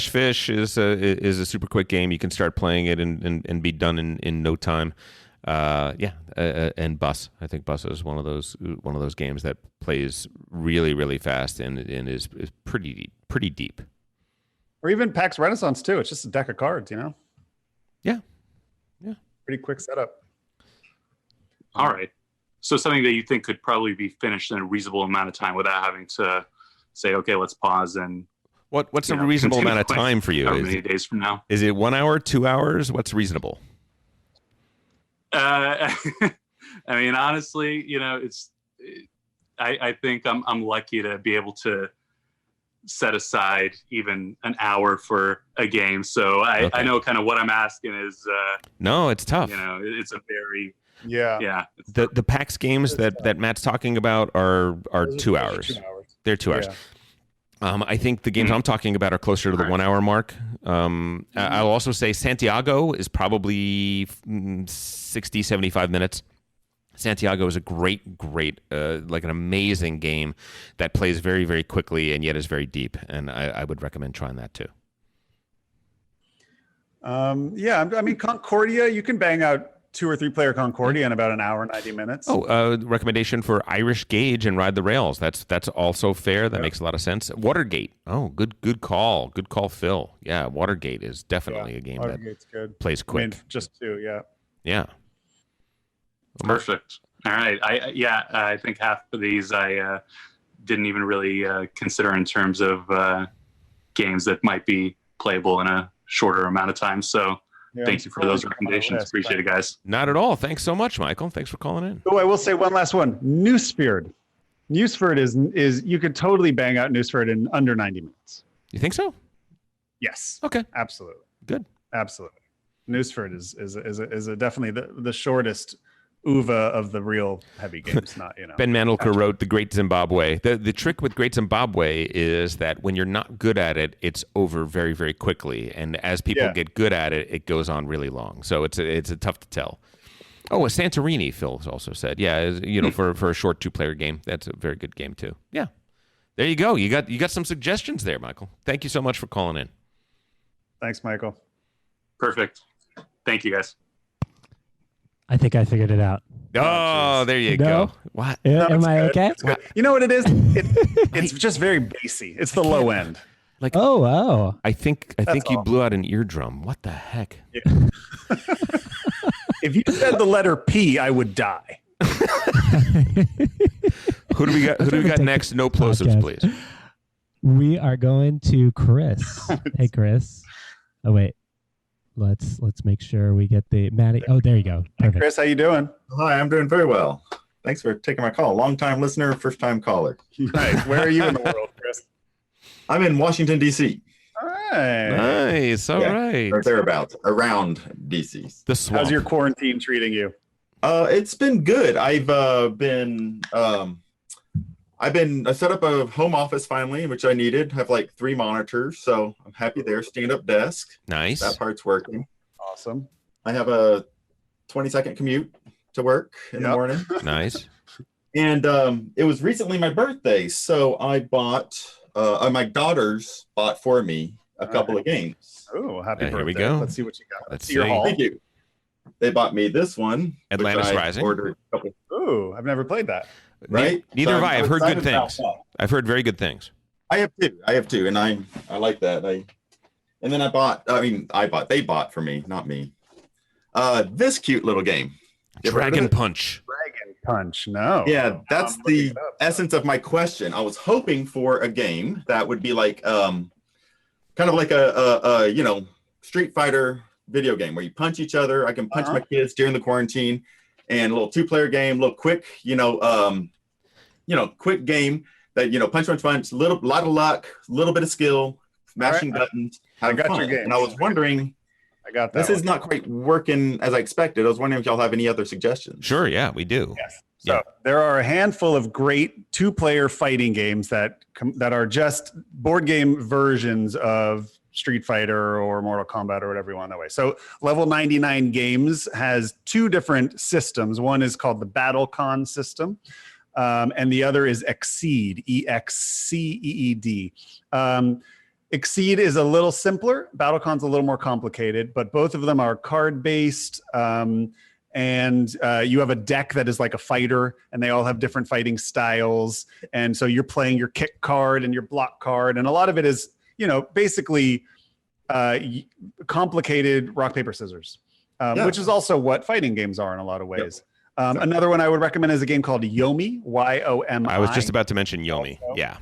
Fish is a super quick game. You can start playing it and be done in no time. And Bus. I think Bus is one of those games that plays really, really fast and is pretty deep. Or even PAX Renaissance too. It's just a deck of cards, Yeah. Pretty quick setup. All right. So something that you think could probably be finished in a reasonable amount of time without having to say, okay, let's pause and. What's a reasonable amount of time for you? How many days from now? Is it 1 hour, 2 hours? What's reasonable? I mean, honestly, I think I'm lucky to be able to set aside even an hour for a game. So I know kind of what I'm asking is. No, it's tough. It's a very. Yeah. The PAX games that Matt's talking about are 2 hours. They're 2 hours. I think the games I'm talking about are closer to the 1 hour mark. I'll also say Santiago is probably 60, 75 minutes. Santiago is a great, like an amazing game that plays very, very quickly and yet is very deep. And I would recommend trying that too. I mean, Concordia, you can bang out 2 or 3 player Concordia in about an hour, 90 minutes. Recommendation for Irish Gauge and Ride the Rails. That's also fair. That makes a lot of sense. Watergate. Oh, good call. Good call, Phil. Yeah, Watergate is definitely a game that plays quick. I mean, just 2, yeah. Yeah. Perfect. All right. I think half of these I didn't even really consider in terms of games that might be playable in a shorter amount of time. So thank you for those recommendations. Appreciate it, guys. Not at all. Thanks so much, Michael. Thanks for calling in. Oh, I will say one last one. Newsford. Newsford is you could totally bang out Newsford in under 90 minutes. You think so? Yes. Okay. Absolutely. Good. Absolutely. Newsford is definitely the shortest Uva of the real heavy games, not, Ben Mandelker wrote The Great Zimbabwe. The trick with Great Zimbabwe is that when you're not good at it, it's over very, very quickly. And as people get good at it, it goes on really long. So it's a tough to tell. Oh, a Santorini, Phil also said. Yeah, for a short 2-player game, that's a very good game too. Yeah. There you go. You got some suggestions there, Michael. Thank you so much for calling in. Thanks, Michael. Perfect. Thank you, guys. I think I figured it out. Oh, there you go. What? Am I okay? You know what it is? It's just very bassy. It's the low end. Like, oh. I think you blew out an eardrum. What the heck? Yeah. If you said the letter P, I would die. Who do we got next? No plosives, please. We are going to Chris. Hey, Chris. Oh, wait. Let's make sure we get the Matty. Oh, there you go. Perfect. Hey, Chris, how you doing? Hi, I'm doing very well. Thanks for taking my call. Long time listener, first time caller. Nice. Where are you in the world, Chris? I'm in Washington, D.C. All right. Nice. All right. Or thereabouts, around D.C. The swamp. How's your quarantine treating you? It's been good. I set up a home office finally, which I needed. I have like 3 monitors, so I'm happy there. Stand-up desk. Nice. That part's working. Awesome. I have a 20-second commute to work in the morning. Nice. And it was recently my birthday, so I bought. My daughters bought for me a couple of games. Oh, happy birthday! Here we go. Let's see what you got. Let's see your see. haul. Thank you. They bought me this one, Atlantis which I Rising. ordered a couple. Ooh, I've never played that. Right? Neither So have I. I've heard good excited about things. that. I've heard very good things. I have two, and I like that. And then they bought for me, not me. This cute little game. You ever heard of Dragon it? Punch. Dragon Punch. No. Yeah, that's the essence of my question. I was hoping for a game that would be like, kind of like a Street Fighter video game where you punch each other. I can punch my kids during the quarantine, and a little 2-player game, a little quick, quick game that punch, lot of luck, a little bit of skill, smashing buttons. I got fun. your game. And I was wondering. I got that. This is not quite working as I expected. I was wondering if y'all have any other suggestions. Sure, yeah, we do. Yes. So there are a handful of great 2-player fighting games that are just board game versions of Street Fighter or Mortal Kombat or whatever you want that way. So Level 99 Games has 2 different systems. One is called the BattleCon system, and the other is Exceed, EXCEED. Exceed is a little simpler. BattleCon's a little more complicated, but both of them are card-based, and you have a deck that is like a fighter, and they all have different fighting styles. And so you're playing your kick card and your block card, and a lot of it is, basically complicated rock, paper, scissors, which is also what fighting games are in a lot of ways. Yep. Another one I would recommend is a game called Yomi, YOMI. I was just about to mention Yomi. Yeah.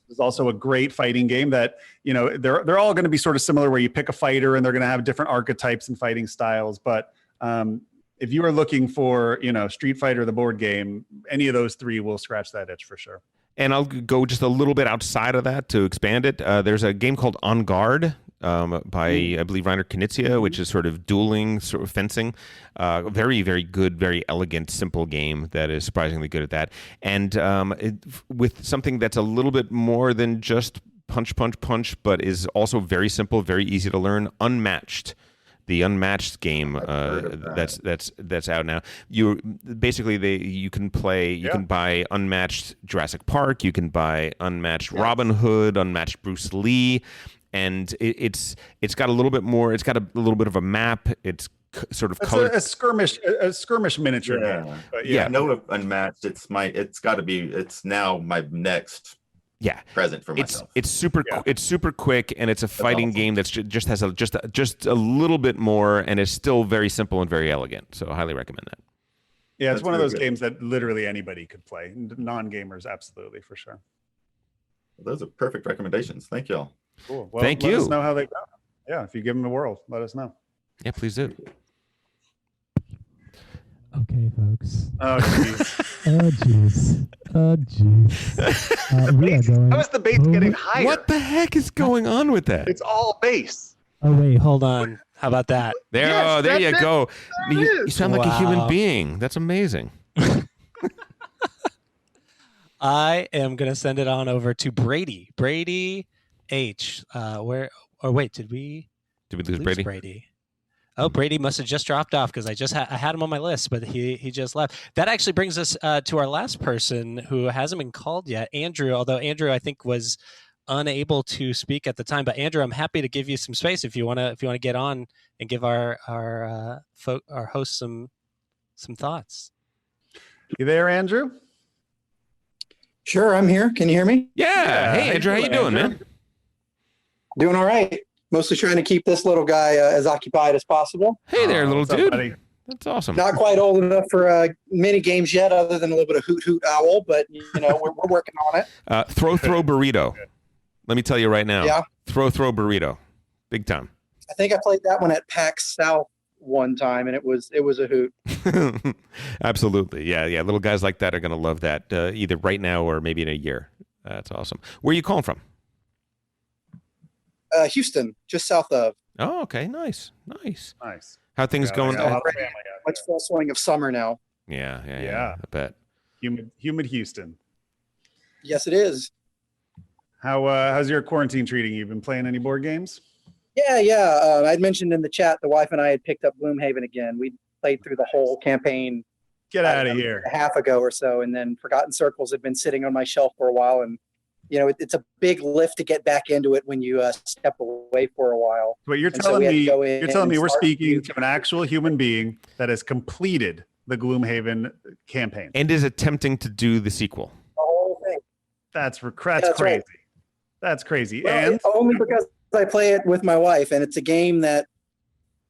Is also a great fighting game that, they're all going to be sort of similar, where you pick a fighter and they're going to have different archetypes and fighting styles. But if you are looking for, Street Fighter, the board game, any of those 3 will scratch that itch for sure. And I'll go just a little bit outside of that to expand it. There's a game called On Guard by, I believe, Reiner Knizia, which is sort of dueling, sort of fencing. Very, very good, very elegant, simple game that is surprisingly good at that. And with something that's a little bit more than just punch, but is also very simple, very easy to learn, Unmatched. The Unmatched game that's out now. You can play. You can buy Unmatched Jurassic Park. You can buy Unmatched Robin Hood, Unmatched Bruce Lee, and it's got a little bit more. It's got a little bit of a map. It's sort of a skirmish miniature game. But I know of Unmatched. It's now my next present for myself. It's super quick, and it's a fighting game that's just has just a little bit more, and it's still very simple and very elegant. So I highly recommend that. Yeah, it's one of those games that literally anybody could play. Non-gamers, absolutely, for sure. Those are perfect recommendations. Thank y'all. Cool. Well, Thank you. Let us know how they go. Yeah, if you give them a whirl, let us know. Yeah, please do. Okay, folks. Oh, jeez. Oh, jeez. We are going. How is the base getting higher? What the heck is going on with that? It's all base. Oh, wait, hold on. How about that? There, Yes, there that's you it. go. There it You is. sound like a human Wow. being. That's amazing. I am gonna send it on over to Brady. Brady H. Where? Or wait, did we lose Brady? Brady. Oh, Brady must have just dropped off because I had him on my list, but he just left. That actually brings us to our last person who hasn't been called yet, Andrew. Although Andrew, I think, was unable to speak at the time. But Andrew, I'm happy to give you some space if you wanna get on and give our host some thoughts. You there, Andrew? Sure, I'm here. Can you hear me? Yeah. Hey, Andrew, how you doing, man? Doing all right. Mostly trying to keep this little guy as occupied as possible. Hey there, little what's up, dude. buddy? That's awesome. Not quite old enough for mini games yet, other than a little bit of Hoot Hoot Owl, but we're working on it. Throw burrito. Let me tell you right now. Yeah. Throw burrito. Big time. I think I played that one at PAX South one time, and it was a hoot. Absolutely. Yeah. Little guys like that are going to love that either right now or maybe in a year. That's awesome. Where are you calling from? Houston, just south of. Oh, okay. Nice. How things Yeah, going? I got a lot of family out Much full swing of summer now. Yeah. Yeah. I bet. Humid Houston. Yes, it is. How's your quarantine treating you? You been playing any board games? Yeah. I'd mentioned in the chat the wife and I had picked up Gloomhaven again. We played through the whole campaign. Get out of here. A half ago or so, and then Forgotten Circles had been sitting on my shelf for a while, and it's a big lift to get back into it when you step away for a while. But you're And so telling we had me to go in we're and start speaking to an actual human being that has completed the Gloomhaven campaign And is attempting to do the sequel. the whole thing. That's That's crazy. right. That's crazy. Well, And it's only because I play it with my wife, and it's a game that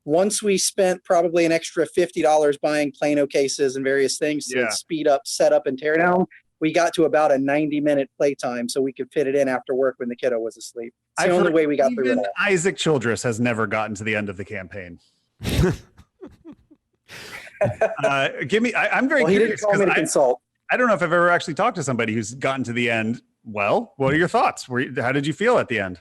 once we spent probably an extra $50 buying Plano cases and various things to Yeah. speed up, set up, and tear down, we got to about a 90-minute playtime so we could fit it in after work when the kiddo was asleep. It's the I've only heard way we got through it even all. Isaac Childress has never gotten to the end of the campaign. I'm very Well, he didn't curious call me to because consult. I don't know if I've ever actually talked to somebody who's gotten to the end. Well, what are your thoughts? How did you feel at the end?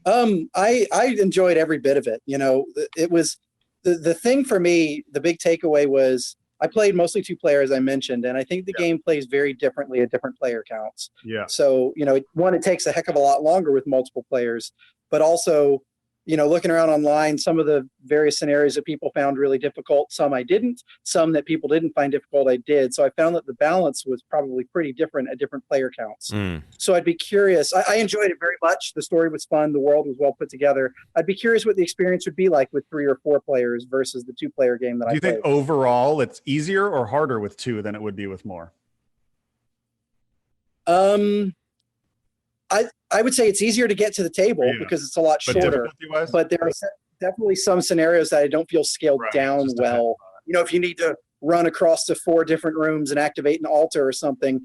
I enjoyed every bit of it. It was the thing for me. The big takeaway was I played mostly 2-player, as I mentioned, and I think the game plays very differently at different player counts. Yeah. So, it takes a heck of a lot longer with multiple players, but also, looking around online, some of the various scenarios that people found really difficult, some I didn't, some that people didn't find difficult, I did. So I found that the balance was probably pretty different at different player counts. So I'd be curious. I enjoyed it very much. The story was fun. The world was well put together. I'd be curious what the experience would be like with 3 or 4 players versus the 2-player game that Do I you played. think overall it's easier or harder with 2 than it would be with more? I would say it's easier to get to the table because it's a lot But shorter. difficulty-wise? But there are definitely some scenarios that I don't feel scaled down well. If you need to run across to 4 different rooms and activate an altar or something,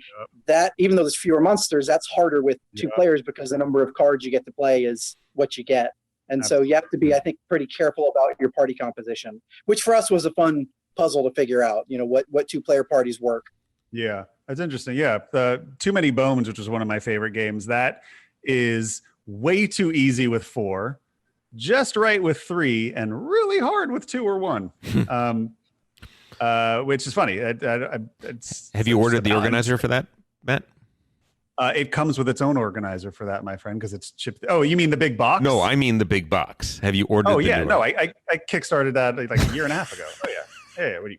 that even though there's fewer monsters, that's harder with 2 players because the number of cards you get to play is what you get. And so you have to be, I think, pretty careful about your party composition, which for us was a fun puzzle to figure out, what 2-player parties work. Yeah, that's interesting. Yeah, Too Many Bones, which was one of my favorite games, that is way too easy with 4, just right with 3, and really hard with 2 or 1. Which is funny. Have you ordered the organizer for that, Matt? It comes with its own organizer for that, my friend, because it's shipped. Oh, you mean the big box? No, I mean the big box. Have you ordered? Oh the yeah, new no, one? I kickstarted that like a year and a half ago. Oh yeah, hey, what are you,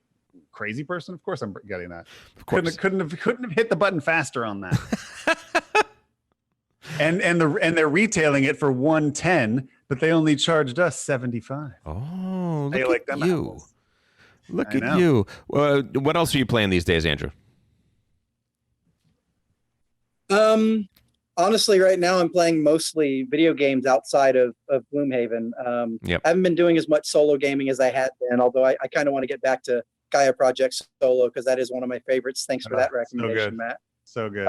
crazy person? Of course I'm getting that. Of course. Couldn't have hit the button faster on that. and they're retailing it for $110, but they only charged us $75. Oh, Hey, look like at them you! apples. Look I at know. you. What else are you playing these days, Andrew? Honestly, right now I'm playing mostly video games outside of Gloomhaven. Yep. I haven't been doing as much solo gaming as I had been, although I kind of want to get back to Gaia Project Solo because that is one of my favorites. Thanks for that recommendation, Matt. So good.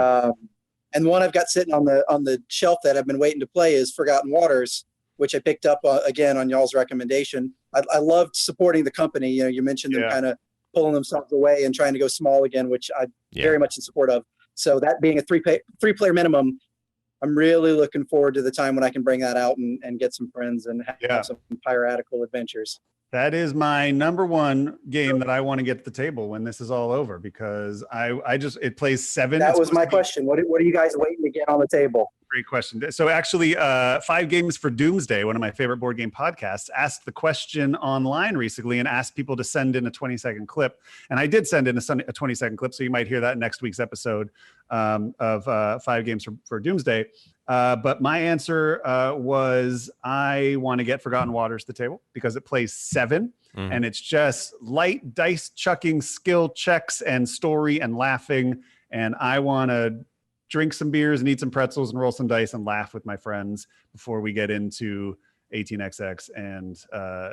And the one I've got sitting on the shelf that I've been waiting to play is Forgotten Waters, which I picked up again on y'all's recommendation. I loved supporting the company. You mentioned them kind of pulling themselves away and trying to go small again, which I'm very much in support of. So that being a three player minimum, I'm really looking forward to the time when I can bring that out and get some friends and have some piratical adventures. That is my number one game that I want to get to the table when this is all over, because it plays 7. That was my question. What are you guys waiting to get on the table? Great question. So actually, 5 Games for Doomsday, one of my favorite board game podcasts, asked the question online recently and asked people to send in a 20-second clip. And I did send in a 20-second clip, so you might hear that in next week's episode of 5 Games for Doomsday. But my answer was I want to get Forgotten Waters to the table because it plays 7, and it's just light dice chucking, skill checks, and story and laughing. And I want to drink some beers and eat some pretzels and roll some dice and laugh with my friends before we get into 18xx and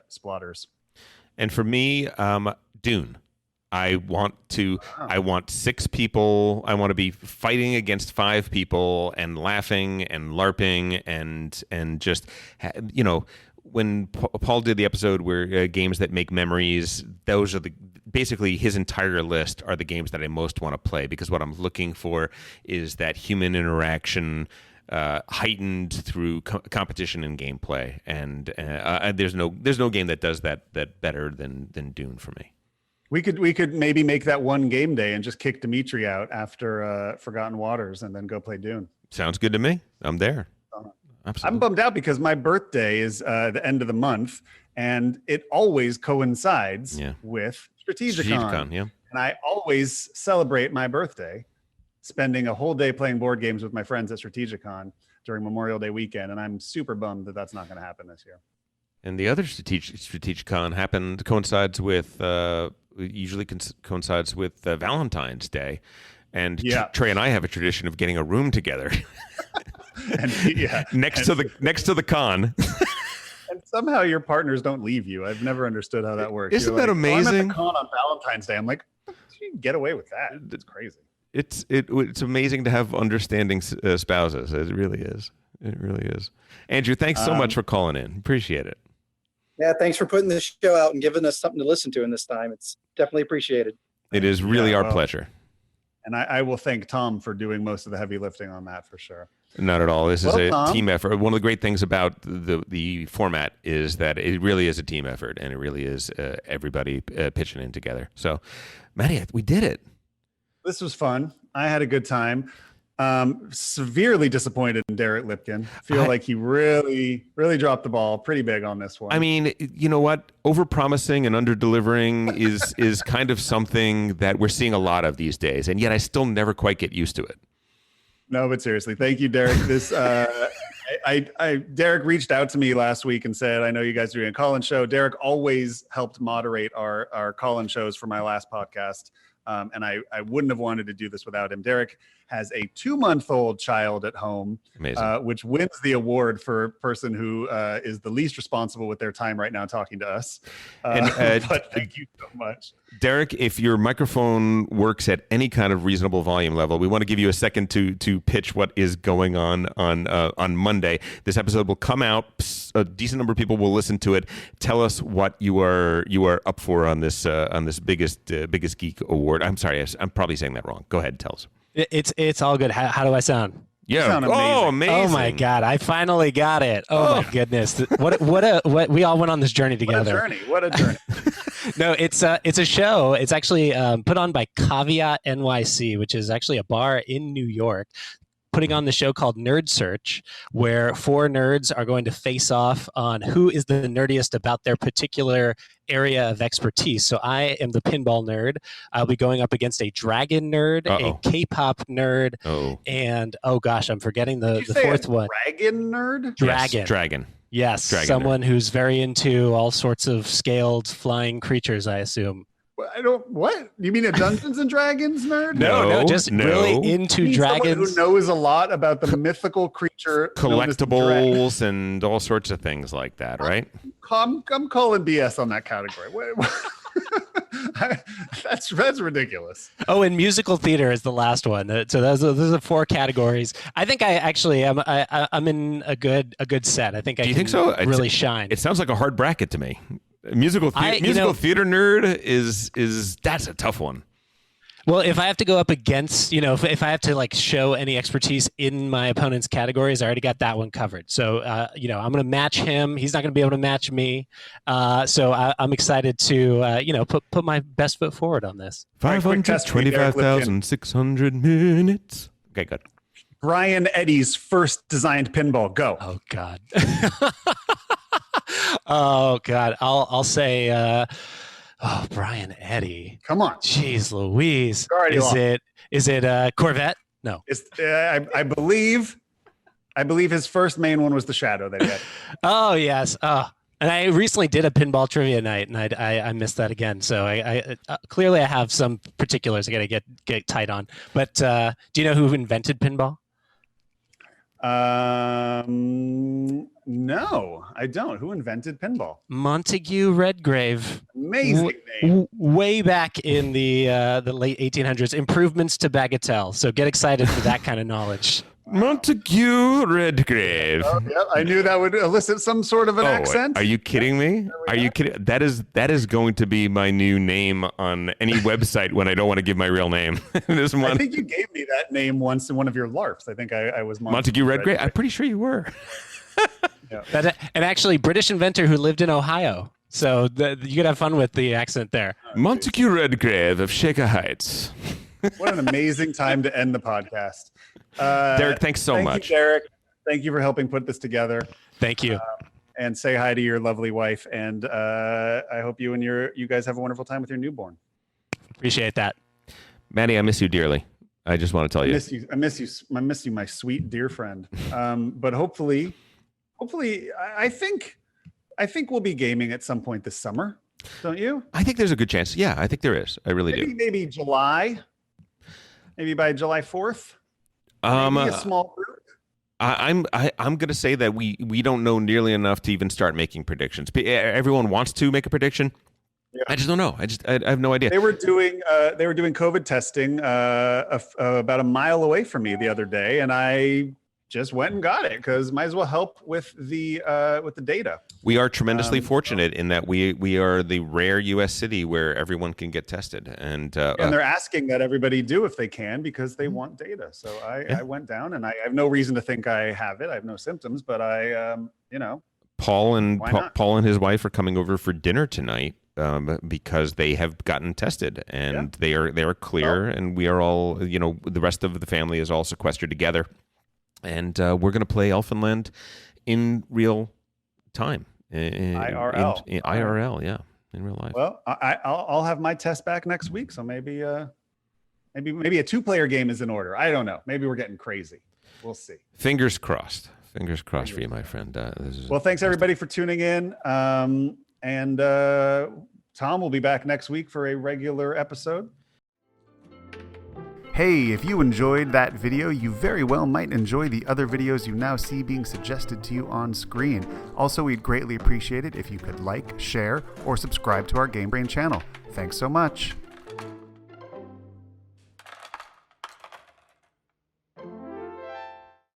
Splotters. And for me, Dune. I want 6 people. I want to be fighting against 5 people and laughing and LARPing and just, when Paul did the episode where games that make memories, those are basically his entire list are the games that I most want to play, because what I'm looking for is that human interaction heightened through competition and gameplay. And there's no game that does that better than Dune for me. We could maybe make that one game day and just kick Dimitri out after Forgotten Waters and then go play Dune. Sounds good to me. I'm there. Absolutely. I'm bummed out because my birthday is the end of the month, and it always coincides with Strategicon. Yeah. And I always celebrate my birthday spending a whole day playing board games with my friends at Strategicon during Memorial Day weekend, and I'm super bummed that that's not going to happen this year. And the other Strategicon coincides with Valentine's Day, and Trey and I have a tradition of getting a room together, next to the con. And somehow your partners don't leave you. I've never understood how that works. Isn't that amazing? I'm at the con on Valentine's Day. I'm like, you can get away with that. It's crazy. It's amazing to have understanding spouses. It really is. It really is. Andrew, thanks so much for calling in. Appreciate it. Yeah, thanks for putting this show out and giving us something to listen to in this time. It's definitely appreciated. It is really our pleasure. And I will thank Tom for doing most of the heavy lifting on that for sure. Not at all. This is a Tom, team effort. One of the great things about the format is that it really is a team effort, and it really is everybody pitching in together. So, Matty, we did it. This was fun. I had a good time. Severely disappointed in Derek Lipkin. Feel like he really, really dropped the ball pretty big on this one. I mean, you know what? Over-promising and under-delivering is kind of something that we're seeing a lot of these days, and yet I still never quite get used to it. No, but seriously, thank you, Derek. This Derek reached out to me last week and said, I know you guys are doing a call-in show. Derek always helped moderate our call-in shows for my last podcast. And I wouldn't have wanted to do this without him. Derek has a 2-month-old child at home, which wins the award for person who is the least responsible with their time right now talking to us. But thank you so much. Derek, if your microphone works at any kind of reasonable volume level, we want to give you a second to pitch what is going on Monday. This episode will come out. A decent number of people will listen to it. Tell us what you are up for on this biggest geek award. I'm sorry, I'm probably saying that wrong. Go ahead, tell us. It's all good. How do I sound? Yeah. Amazing. Oh my God! I finally got it. Oh my goodness! What we all went on this journey together. What a journey! No, it's a show. It's actually put on by Caveat NYC, which is actually a bar in New York, putting on the show called Nerd Search, where 4 nerds are going to face off on who is the nerdiest about their particular area of expertise. So I am the pinball nerd. I'll be going up against a dragon nerd, a K-pop nerd, and oh gosh, I'm forgetting the fourth one. Dragon nerd? Dragon. Yes, dragon. Yes, Dragon someone nerd. who's very into all sorts of scaled flying creatures, I assume. What? You mean a Dungeons and Dragons nerd? No, just really into dragons. Who knows a lot about the mythical creature, collectibles, and all sorts of things like that, right? I'm calling BS on that category. That's ridiculous. Oh, and musical theater is the last one. So those are 4 categories. I think I actually am. I'm in a good set. I think Do I you can think so? really shine. It sounds like a hard bracket to me. Musical theater nerd is that's a tough one. Well, if I have to go up against, if I have to like show any expertise in my opponent's categories, I already got that one covered. So, I'm going to match him. He's not going to be able to match me. So I'm excited to, put my best foot forward on this. 525,600 minutes. Okay, good. Brian Eddy's first designed pinball. Go. Oh God. Oh God. I'll say. Brian Eddy. Come on. Jeez Louise. Is it Corvette? No. It's I believe his first main one was the Shadow that he had. Oh yes. Oh. And I recently did a pinball trivia night, and I missed that again. So I clearly I have some particulars I got to get tight on. But do you know who invented pinball? No, I don't. Who invented pinball? Montague Redgrave. Amazing name. Way back in the late 1800s. Improvements to Bagatelle. So get excited for that kind of knowledge. Montague Redgrave. Oh, yeah, I knew that would elicit some sort of an accent. Are you kidding me? Are you kidding? That is going to be my new name on any website when I don't want to give my real name. I think you gave me that name once in one of your LARPs. I think I was Montague Redgrave. I'm pretty sure you were. Yeah. And actually, British inventor who lived in Ohio. So you could have fun with the accent there. Montague Redgrave of Shaker Heights. What an amazing time to end the podcast. Derek, thanks so much. Thank you, Derek. Thank you for helping put this together. Thank you. And say hi to your lovely wife. And I hope you and you guys have a wonderful time with your newborn. Appreciate that. Matty, I miss you dearly. I just want to tell you. I miss you, my sweet dear friend. But hopefully, I think we'll be gaming at some point this summer. Don't you? I think there's a good chance. Yeah, I think there is. I really do. Maybe July. Maybe by July 4th. Maybe a small group. I'm going to say that we don't know nearly enough to even start making predictions. Everyone wants to make a prediction. Yeah. I just don't know. I have no idea. They were doing COVID testing about a mile away from me the other day, and I just went and got it because might as well help with the data. We are tremendously fortunate in that we are the rare U.S. city where everyone can get tested, and they're asking that everybody do if they can because they want data. So I went down, and I have no reason to think I have it. I have no symptoms, but Paul and his wife are coming over for dinner tonight because they have gotten tested, and they are clear, and we are all the rest of the family is all sequestered together. And we're going to play Elfenland in real time. IRL. IRL, yeah, in real life. Well, I'll have my test back next week, so maybe a 2-player game is in order. I don't know. Maybe we're getting crazy. We'll see. Fingers crossed. Fingers crossed for you, my friend. Well, thanks everybody for tuning in. And Tom will be back next week for a regular episode. Hey, if you enjoyed that video, you very well might enjoy the other videos you now see being suggested to you on screen. Also, we'd greatly appreciate it if you could like, share, or subscribe to our Game Brain channel. Thanks so much.